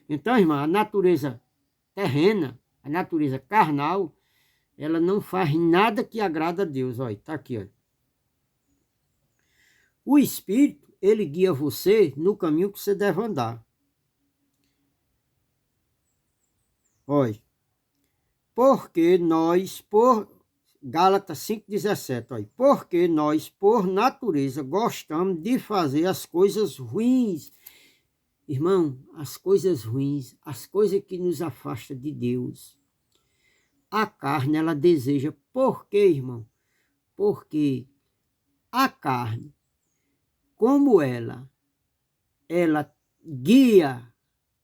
Então, irmã, a natureza terrena, a natureza carnal, ela não faz nada que agrada a Deus. Olha, tá aqui, olha. O Espírito, ele guia você no caminho que você deve andar. Olha, porque nós, Gálatas 5,17, olha, porque nós, por natureza, gostamos de fazer as coisas ruins. Irmão, as coisas ruins, as coisas que nos afastam de Deus. A carne, ela deseja. Por quê, irmão? Porque a carne, como ela guia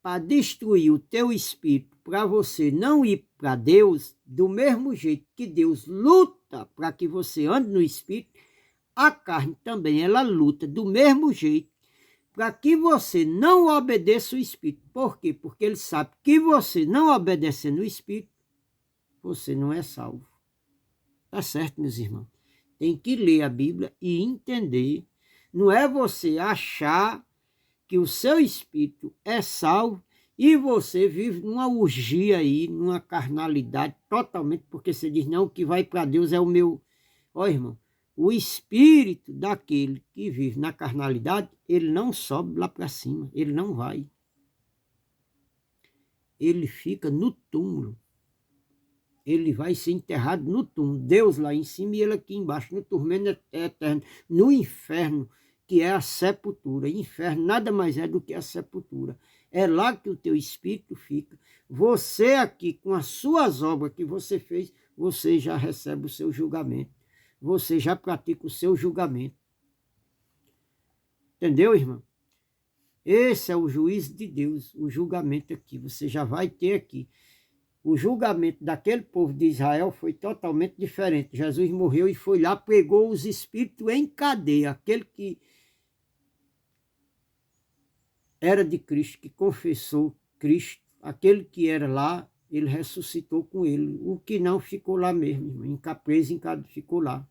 para destruir o teu espírito, para você não ir para Deus, do mesmo jeito que Deus luta para que você ande no espírito, a carne também, ela luta do mesmo jeito para que você não obedeça o espírito. Por quê? Porque ele sabe que você não obedecendo o espírito, você não é salvo. Tá certo, meus irmãos? Tem que ler a Bíblia e entender. Não é você achar que o seu espírito é salvo e você vive numa orgia aí, numa carnalidade totalmente, porque você diz, não, o que vai para Deus é o meu. Ó, irmão, o espírito daquele que vive na carnalidade, ele não sobe lá para cima, ele não vai. Ele fica no túmulo. Ele vai ser enterrado no túmulo. Deus lá em cima e ele aqui embaixo, no tormento eterno, no inferno, que é a sepultura. Inferno nada mais é do que a sepultura. É lá que o teu espírito fica. Você aqui, com as suas obras que você fez, você já recebe o seu julgamento. Você já pratica o seu julgamento. Entendeu, irmão? Esse é o juízo de Deus, o julgamento aqui. Você já vai ter aqui. O julgamento daquele povo de Israel foi totalmente diferente. Jesus morreu e foi lá, pegou os espíritos em cadeia. Aquele que era de Cristo, que confessou Cristo, aquele que era lá, ele ressuscitou com ele. O que não ficou lá mesmo, irmão. Preso, ficou lá.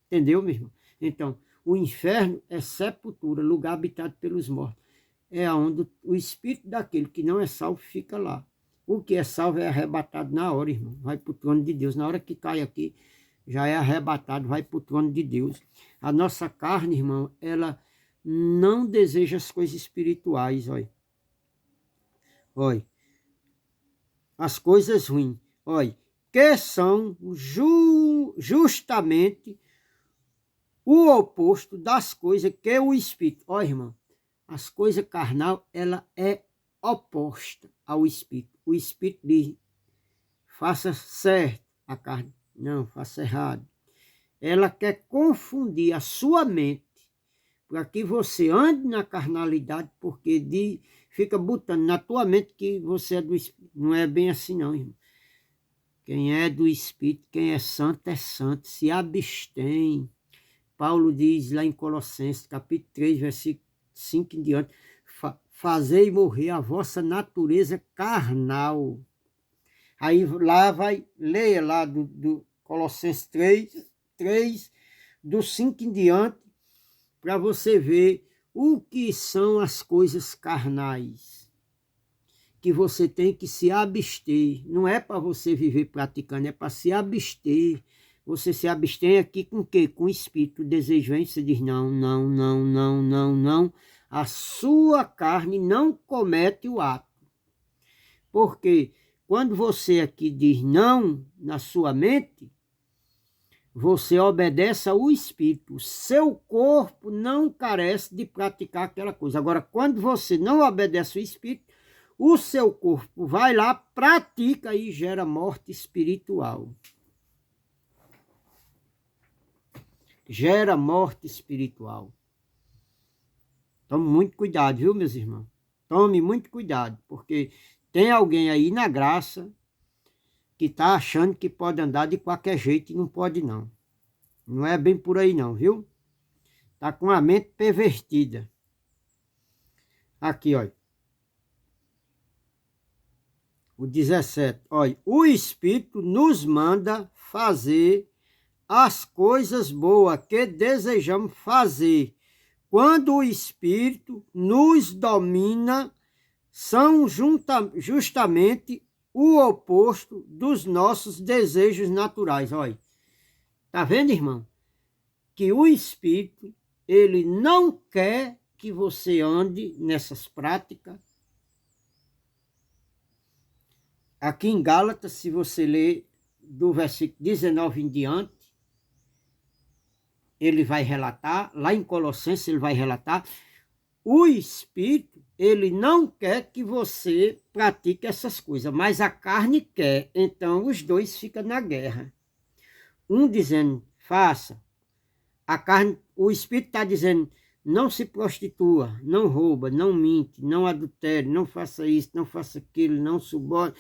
Entendeu, meu irmão? Então, o inferno é sepultura, lugar habitado pelos mortos. É onde o espírito daquele que não é salvo fica lá. O que é salvo é arrebatado na hora, irmão. Vai para o trono de Deus. Na hora que cai aqui, já é arrebatado, vai para o trono de Deus. A nossa carne, irmão, ela não deseja as coisas espirituais, olha. Olha. As coisas ruins, olha. Que são justamente o oposto das coisas que o espírito. Olha, irmão. As coisas carnal, ela é oposta ao espírito. O espírito diz, faça certo, a carne, não, faça errado. Ela quer confundir a sua mente para que você ande na carnalidade, porque fica botando na tua mente que você é do espírito. Não é bem assim não, irmão. Quem é do espírito, quem é santo, se abstém. Paulo diz lá em Colossenses, capítulo 3, versículo 5 em diante, fazei morrer a vossa natureza carnal. Aí lá vai, leia lá do Colossenses 3, do 5 em diante, para você ver o que são as coisas carnais, que você tem que se abster. Não é para você viver praticando, é para se abster. Você se abstém aqui com o quê? Com o espírito. O desejo vem e você diz não, não, não, não, não, não. A sua carne não comete o ato. Porque quando você aqui diz não na sua mente, você obedece ao espírito. O seu corpo não carece de praticar aquela coisa. Agora, quando você não obedece ao espírito, o seu corpo vai lá, pratica e gera morte espiritual. Gera morte espiritual. Tome muito cuidado, viu, meus irmãos? Tome muito cuidado, porque tem alguém aí na graça que está achando que pode andar de qualquer jeito e não pode não. Não é bem por aí não, viu? Está com a mente pervertida. Aqui, olha. O 17. Olha, o Espírito nos manda fazer as coisas boas que desejamos fazer. Quando o Espírito nos domina, são justamente o oposto dos nossos desejos naturais. Olha, tá vendo, irmão? Que o Espírito, ele não quer que você ande nessas práticas. Aqui em Gálatas, se você ler do versículo 19 em diante, ele vai relatar, lá em Colossenses ele vai relatar, o Espírito, ele não quer que você pratique essas coisas, mas a carne quer. Então os dois ficam na guerra. Um dizendo, faça. A carne, o Espírito está dizendo, não se prostitua, não rouba, não mente, não adultere, não faça isso, não faça aquilo, não suborne.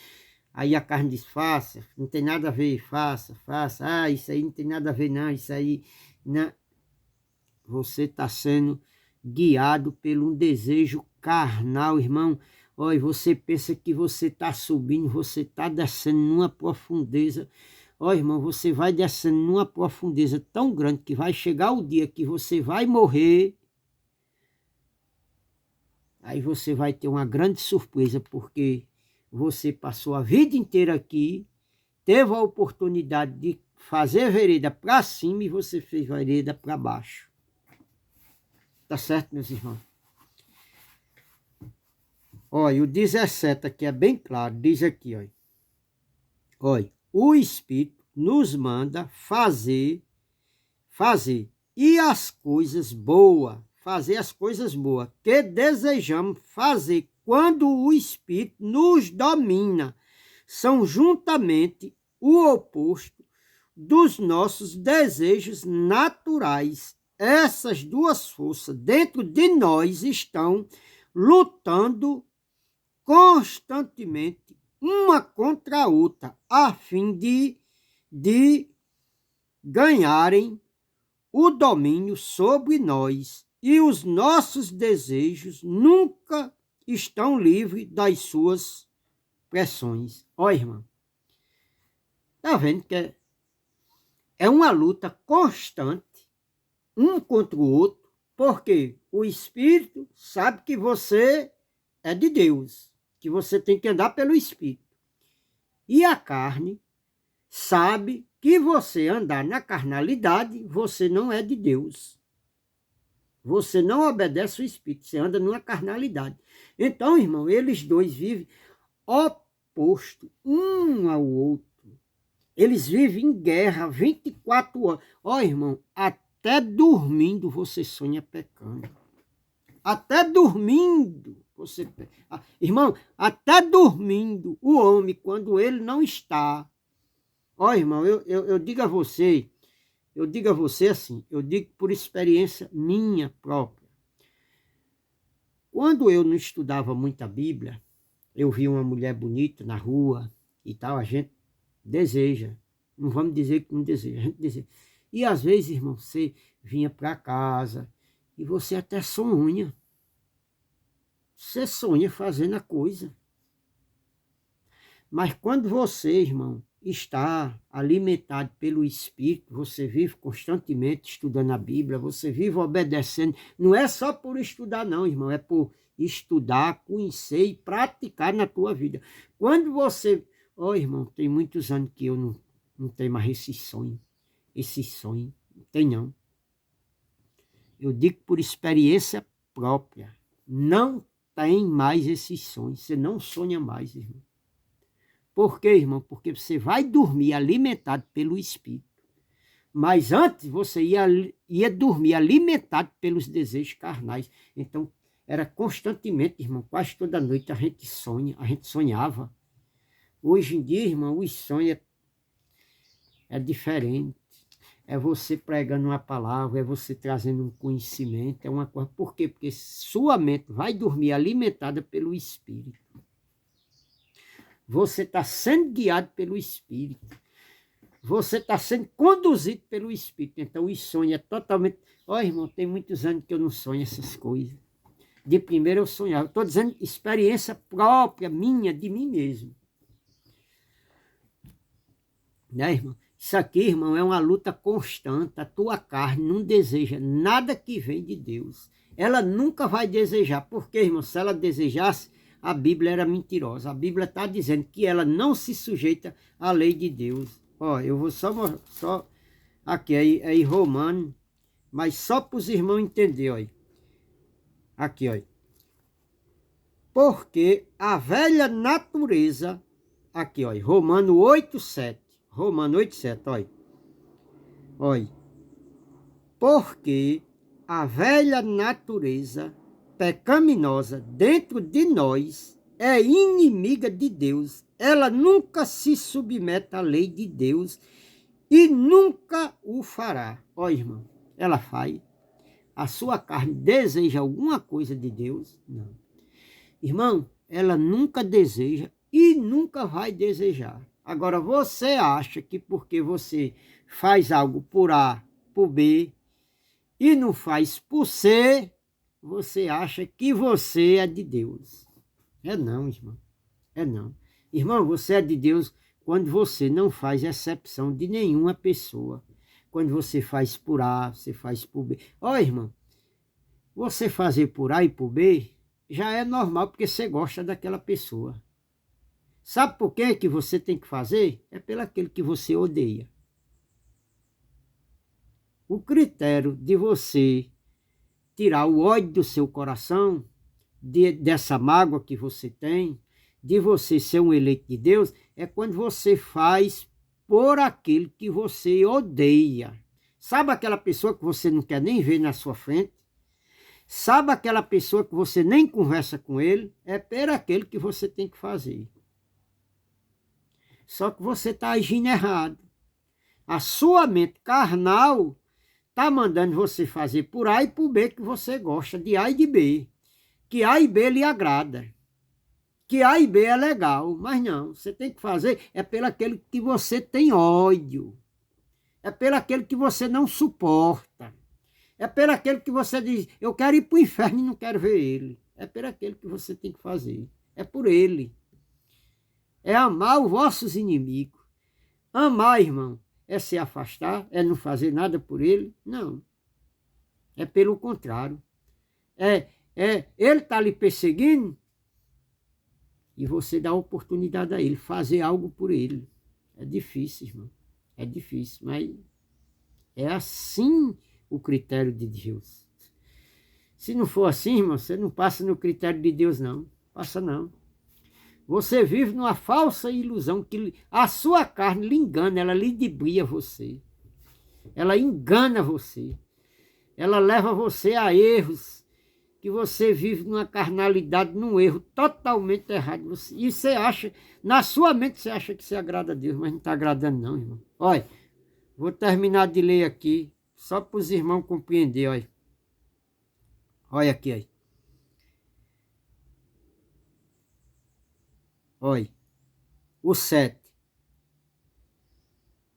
Aí a carne diz, faça, não tem nada a ver, faça. Ah, isso aí não tem nada a ver não, isso aí... Não. Você está sendo guiado por um desejo carnal, irmão. Olha, você pensa que você está subindo, você está descendo numa profundeza. Olha, irmão, você vai descendo numa profundeza tão grande que vai chegar o dia que você vai morrer. Aí você vai ter uma grande surpresa, porque você passou a vida inteira aqui, teve a oportunidade de fazer vereda para cima e você fez vereda para baixo. Tá certo, meus irmãos? Olha, o 17 aqui é bem claro, diz aqui, olha. Olha, o Espírito nos manda fazer, e as coisas boas, fazer as coisas boas que desejamos fazer quando o Espírito nos domina, são juntamente o oposto dos nossos desejos naturais. Essas duas forças dentro de nós estão lutando constantemente uma contra a outra, a fim de ganharem o domínio sobre nós. E os nossos desejos nunca estão livres das suas pressões. Olha, irmão, está vendo que é uma luta constante, um contra o outro, porque o Espírito sabe que você é de Deus, que você tem que andar pelo Espírito. E a carne sabe que você andar na carnalidade, você não é de Deus. Você não obedece o Espírito, você anda numa carnalidade. Então, irmão, eles dois vivem oposto um ao outro. Eles vivem em guerra 24 horas. Ó, irmão, até dormindo você sonha pecando. Até dormindo você peca. Irmão, até dormindo o homem, quando ele não está. Ó, irmão, eu digo a você, assim, eu digo por experiência minha própria. Quando eu não estudava muito a Bíblia, eu vi uma mulher bonita na rua e tal, a gente deseja. Não vamos dizer que não deseja, a gente deseja. E às vezes, irmão, você vinha para casa e você até sonha. Você sonha fazendo a coisa. Mas quando você, irmão, está alimentado pelo Espírito, você vive constantemente estudando a Bíblia, você vive obedecendo. Não é só por estudar, não, irmão, é por estudar, conhecer e praticar na tua vida. Quando você... Ó, irmão, tem muitos anos que eu não tenho mais esse sonho. Não tem não. Eu digo por experiência própria. Não tem mais esses sonhos. Você não sonha mais, irmão. Por quê, irmão? Porque você vai dormir alimentado pelo Espírito. Mas antes você ia dormir alimentado pelos desejos carnais. Então, era constantemente, irmão, quase toda noite a gente sonhava. Hoje em dia, irmão, os sonhos é diferente. É você pregando uma palavra, é você trazendo um conhecimento, é uma coisa. Por quê? Porque sua mente vai dormir alimentada pelo Espírito. Você está sendo guiado pelo Espírito. Você está sendo conduzido pelo Espírito. Então, o sonho é totalmente... Ó, irmão, tem muitos anos que eu não sonho essas coisas. De primeiro eu sonhava. Estou dizendo experiência própria, minha, de mim mesmo. Né, irmão? Isso aqui, irmão, é uma luta constante. A tua carne não deseja nada que vem de Deus. Ela nunca vai desejar. Porque, irmão, se ela desejasse, a Bíblia era mentirosa. A Bíblia está dizendo que ela não se sujeita à lei de Deus. Ó, eu vou só aqui, é em Romano, mas só para os irmãos entenderem, ó. Aqui, ó. Porque a velha natureza, aqui, ó, Romano 8:7. Romano 8:7, olha. Olha. Porque a velha natureza pecaminosa dentro de nós é inimiga de Deus. Ela nunca se submete à lei de Deus e nunca o fará. Ó, irmão, ela faz. A sua carne deseja alguma coisa de Deus? Não. Irmão, ela nunca deseja e nunca vai desejar. Agora, você acha que porque você faz algo por A, por B, e não faz por C, você acha que você é de Deus. É não, irmão. É não. Irmão, você é de Deus quando você não faz exceção de nenhuma pessoa. Quando você faz por A, você faz por B. Ó, irmão, você fazer por A e por B já é normal porque você gosta daquela pessoa. Sabe por que que você tem que fazer? É pelo aquele que você odeia. O critério de você tirar o ódio do seu coração, dessa mágoa que você tem, de você ser um eleito de Deus, é quando você faz por aquele que você odeia. Sabe aquela pessoa que você não quer nem ver na sua frente? Sabe aquela pessoa que você nem conversa com ele? É por aquele que você tem que fazer. Só que você está agindo errado. A sua mente carnal está mandando você fazer por A e por B que você gosta, de A e de B. Que A e B lhe agrada. Que A e B é legal. Mas não, você tem que fazer é pelo aquele que você tem ódio. É pelo aquele que você não suporta. É pelo aquele que você diz, eu quero ir para o inferno e não quero ver ele. É pelo aquele que você tem que fazer. É por ele. É amar os vossos inimigos. Amar, irmão, é se afastar, é não fazer nada por ele? Não. É pelo contrário. Ele está lhe perseguindo e você dá a oportunidade a ele, fazer algo por ele. É difícil, irmão. É difícil, mas é assim o critério de Deus. Se não for assim, irmão, você não passa no critério de Deus, não. Passa não. Você vive numa falsa ilusão que a sua carne lhe engana, ela ludibria você. Ela engana você. Ela leva você a erros que você vive numa carnalidade, num erro totalmente errado. E você acha, na sua mente você acha que você agrada a Deus, mas não está agradando não, irmão. Olha, vou terminar de ler aqui, só para os irmãos compreenderem, olha. Olha aqui, olha. Olha, o 7.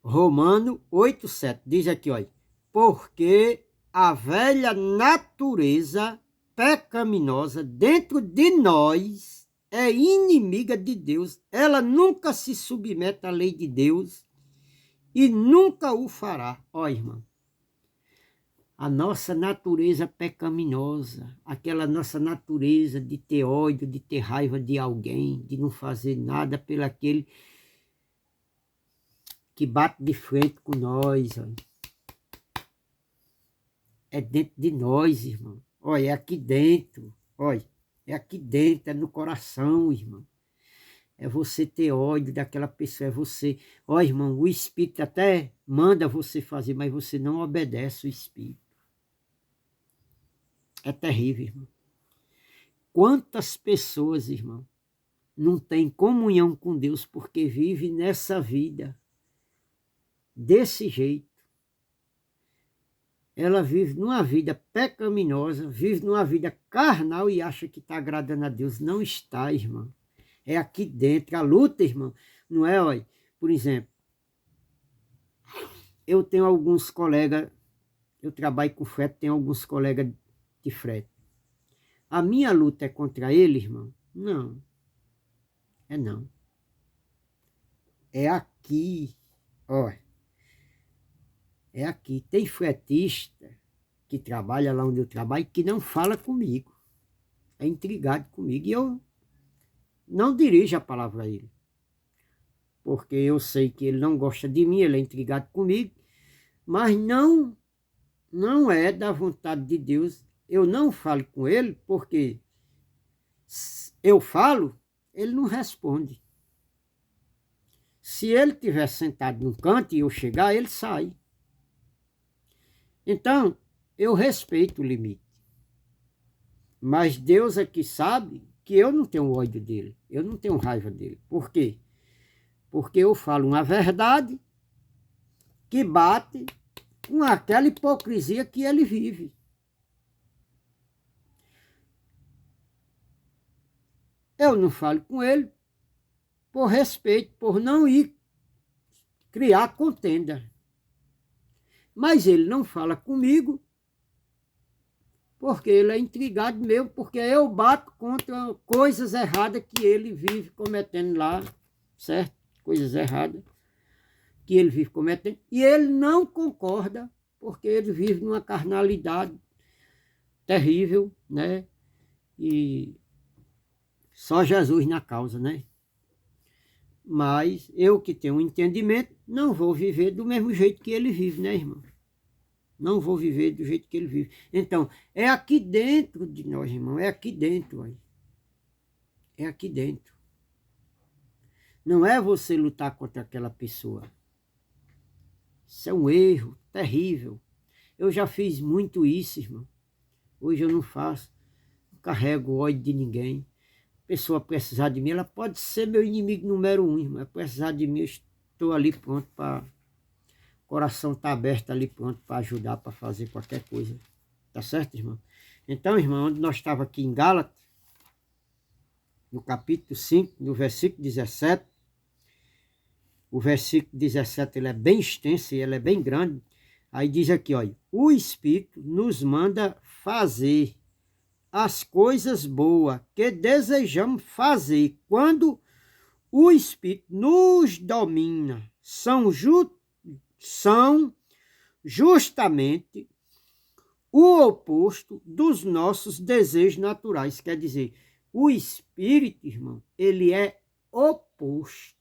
Romano 8:7. Diz aqui, olha. Porque a velha natureza pecaminosa dentro de nós é inimiga de Deus. Ela nunca se submete à lei de Deus e nunca o fará. Ó, irmão, a nossa natureza pecaminosa, aquela nossa natureza de ter ódio, de ter raiva de alguém, de não fazer nada pelo aquele que bate de frente com nós, ó. É dentro de nós, irmão. Olha, é aqui dentro. Olha, é aqui dentro, é no coração, irmão. É você ter ódio daquela pessoa, é você... Olha, irmão, o Espírito até manda você fazer, mas você não obedece o Espírito. É terrível, irmão. Quantas pessoas, irmão, não têm comunhão com Deus porque vivem nessa vida desse jeito? Ela vive numa vida pecaminosa, vive numa vida carnal e acha que está agradando a Deus. Não está, irmão. É aqui dentro. A luta, irmão, não é, olha, por exemplo, eu tenho alguns colegas, eu trabalho com frete, tenho alguns colegas de frete. A minha luta é contra ele, irmão? Não. É não. É aqui, olha. É aqui. Tem fretista que trabalha lá onde eu trabalho que não fala comigo. É intrigado comigo. E eu não dirijo a palavra a ele. Porque eu sei que ele não gosta de mim, ele é intrigado comigo. Mas não é da vontade de Deus. Eu não falo com ele porque eu falo, ele não responde. Se ele estiver sentado num canto e eu chegar, ele sai. Então, eu respeito o limite. Mas Deus é que sabe que eu não tenho ódio dele. Eu não tenho raiva dele. Por quê? Porque eu falo uma verdade que bate com aquela hipocrisia que ele vive. Eu não falo com ele por respeito, por não ir criar contenda. Mas ele não fala comigo porque ele é intrigado mesmo, porque eu bato contra coisas erradas que ele vive cometendo lá, certo? Coisas erradas que ele vive cometendo. E ele não concorda, porque ele vive numa carnalidade terrível, né? E só Jesus na causa, né? Mas eu que tenho um entendimento, não vou viver do mesmo jeito que ele vive, né, irmão? Não vou viver do jeito que ele vive. Então, é aqui dentro de nós, irmão. É aqui dentro, aí. É aqui dentro. Não é você lutar contra aquela pessoa. Isso é um erro terrível. Eu já fiz muito isso, irmão. Hoje eu não faço. Não carrego ódio de ninguém. A pessoa precisar de mim, ela pode ser meu inimigo número 1, irmão. Precisar de mim, eu estou ali pronto para... O coração está aberto ali, pronto para ajudar, para fazer qualquer coisa. Tá certo, irmão? Então, irmão, onde nós estávamos aqui em Gálatas, no capítulo 5, no versículo 17, o versículo 17 ele é bem extenso e ele é bem grande. Aí diz aqui, olha, o Espírito nos manda fazer as coisas boas que desejamos fazer. Quando o Espírito nos domina, são justamente o oposto dos nossos desejos naturais. Quer dizer, o Espírito, irmão, ele é oposto.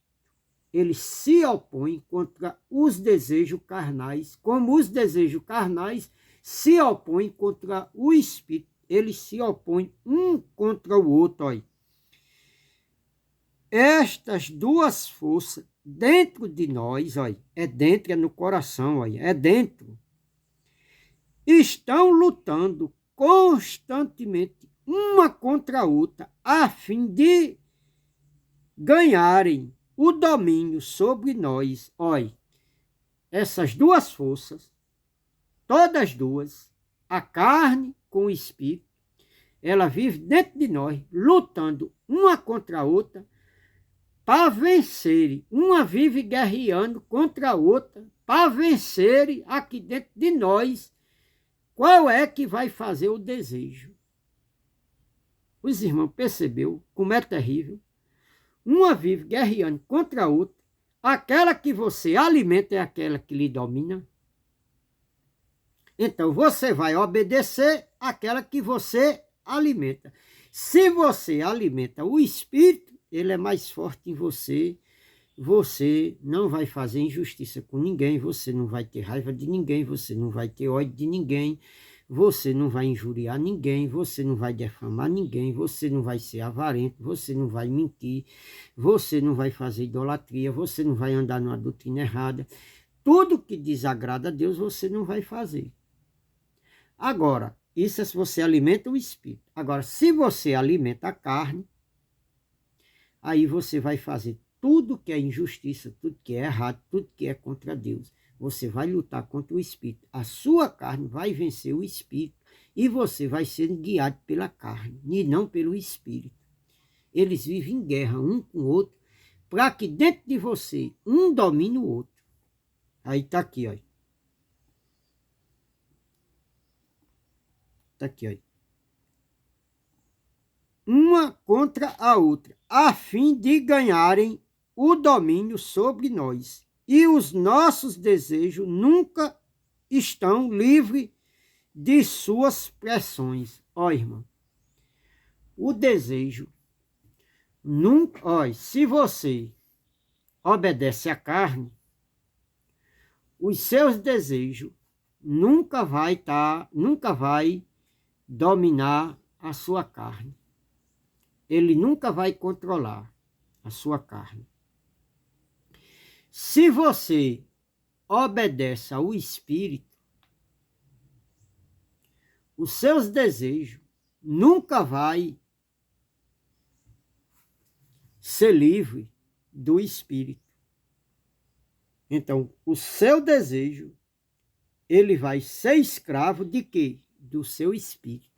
Ele se opõe contra os desejos carnais, como os desejos carnais se opõem contra o Espírito. Eles se opõem um contra o outro. Olha. Estas duas forças dentro de nós, olha, é dentro, é no coração, olha, é dentro, estão lutando constantemente uma contra a outra, a fim de ganharem o domínio sobre nós. Olha, essas duas forças, todas duas, a carne com o espírito, ela vive dentro de nós, lutando uma contra a outra, para vencerem. Uma vive guerreando contra a outra, para vencerem aqui dentro de nós. Qual é que vai fazer o desejo? Os irmãos perceberam como é terrível. Uma vive guerreando contra a outra. Aquela que você alimenta é aquela que lhe domina. Então você vai obedecer àquela que você alimenta. Se você alimenta o espírito, ele é mais forte em você. Você não vai fazer injustiça com ninguém, você não vai ter raiva de ninguém, você não vai ter ódio de ninguém, você não vai injuriar ninguém, você não vai defamar ninguém, você não vai ser avarento, você não vai mentir, você não vai fazer idolatria, você não vai andar numa doutrina errada. Tudo que desagrada a Deus você não vai fazer. Agora, isso é se você alimenta o espírito. Agora, se você alimenta a carne, aí você vai fazer tudo que é injustiça, tudo que é errado, tudo que é contra Deus. Você vai lutar contra o espírito. A sua carne vai vencer o espírito e você vai ser guiado pela carne e não pelo espírito. Eles vivem em guerra um com o outro para que dentro de você um domine o outro. Aí está aqui, ó. Está aqui, ó. Uma contra a outra, a fim de ganharem o domínio sobre nós. E os nossos desejos nunca estão livres de suas pressões. Ó, irmão, o desejo nunca... Ó, se você obedece à carne, os seus desejos nunca vai dominar a sua carne. Ele nunca vai controlar a sua carne. Se você obedece ao Espírito, os seus desejos nunca vai ser livre do Espírito. Então, o seu desejo, ele vai ser escravo de quê? Do seu Espírito.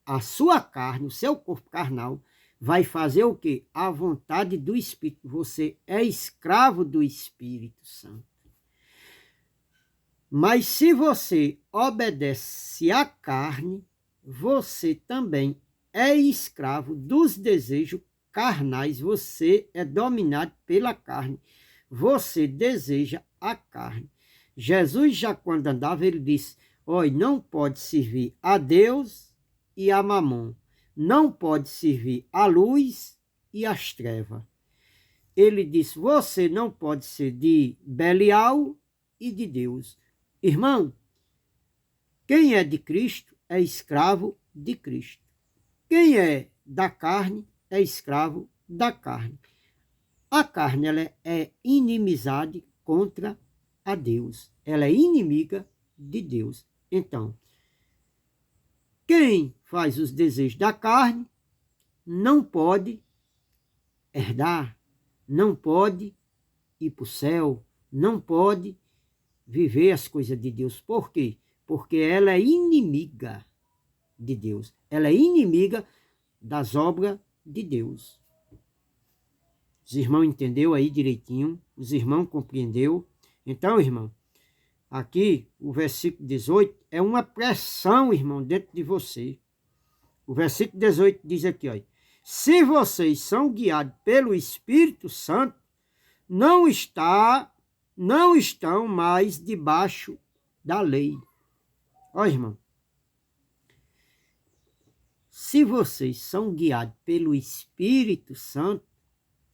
A sua carne, o seu corpo carnal, vai fazer o quê? A vontade do Espírito. Você é escravo do Espírito Santo. Mas se você obedece à carne, você também é escravo dos desejos carnais. Você é dominado pela carne. Você deseja a carne. Jesus já quando andava, ele disse, olha, não pode servir a Deus e a Mamon. Não pode servir a luz e as trevas. Ele disse, você não pode ser de Belial e de Deus. Irmão, quem é de Cristo é escravo de Cristo. Quem é da carne é escravo da carne. A carne ela é inimizade contra a Deus. Ela é inimiga de Deus. Então, quem faz os desejos da carne não pode herdar, não pode ir para o céu, não pode viver as coisas de Deus. Por quê? Porque ela é inimiga de Deus. Ela é inimiga das obras de Deus. Os irmãos entenderam aí direitinho? Os irmãos compreenderam? Então, irmão, aqui o versículo 18 é uma pressão, irmão, dentro de você. O versículo 18 diz aqui, ó, se vocês são guiados pelo Espírito Santo, não estão mais debaixo da lei. Ó, irmão, se vocês são guiados pelo Espírito Santo,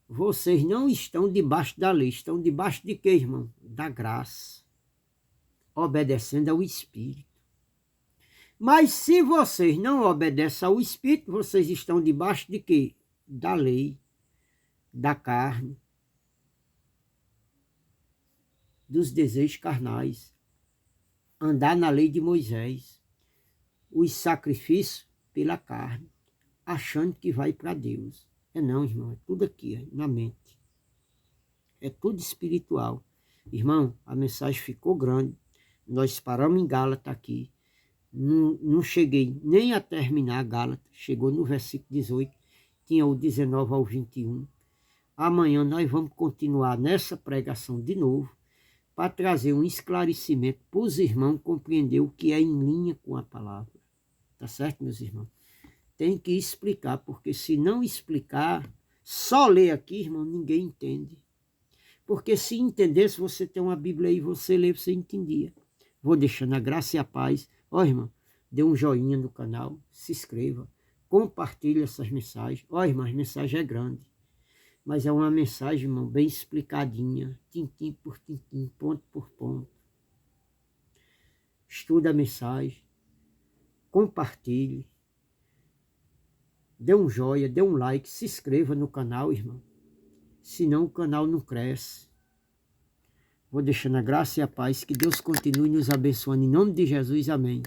vocês não estão debaixo da lei. Estão debaixo de quê, irmão? Da graça. Obedecendo ao Espírito. Mas se vocês não obedecem ao Espírito, vocês estão debaixo de quê? Da lei, da carne, dos desejos carnais. Andar na lei de Moisés. Os sacrifícios pela carne. Achando que vai para Deus. É não, irmão, é tudo aqui, na mente. É tudo espiritual. Irmão, a mensagem ficou grande. Nós paramos em Gálatas aqui. Não cheguei nem a terminar a Gálatas. Chegou no versículo 18. Tinha o 19 ao 21. Amanhã nós vamos continuar nessa pregação de novo para trazer um esclarecimento para os irmãos compreender o que é em linha com a palavra. Tá certo, meus irmãos? tem que explicar, porque se não explicar, só ler aqui, irmão, ninguém entende. Porque se entendesse, você tem uma Bíblia aí, você lê, você entendia. Vou deixando a graça e a paz. Ó, irmão, dê um joinha no canal, se inscreva, compartilhe essas mensagens. Ó, irmão, a mensagem é grande, mas é uma mensagem, irmão, bem explicadinha, tintim por tintim, ponto por ponto. Estuda a mensagem, compartilhe, dê um joinha, dê um like, se inscreva no canal, irmão. Senão o canal não cresce. Vou deixando a graça e a paz, que Deus continue nos abençoando. Em nome de Jesus, amém.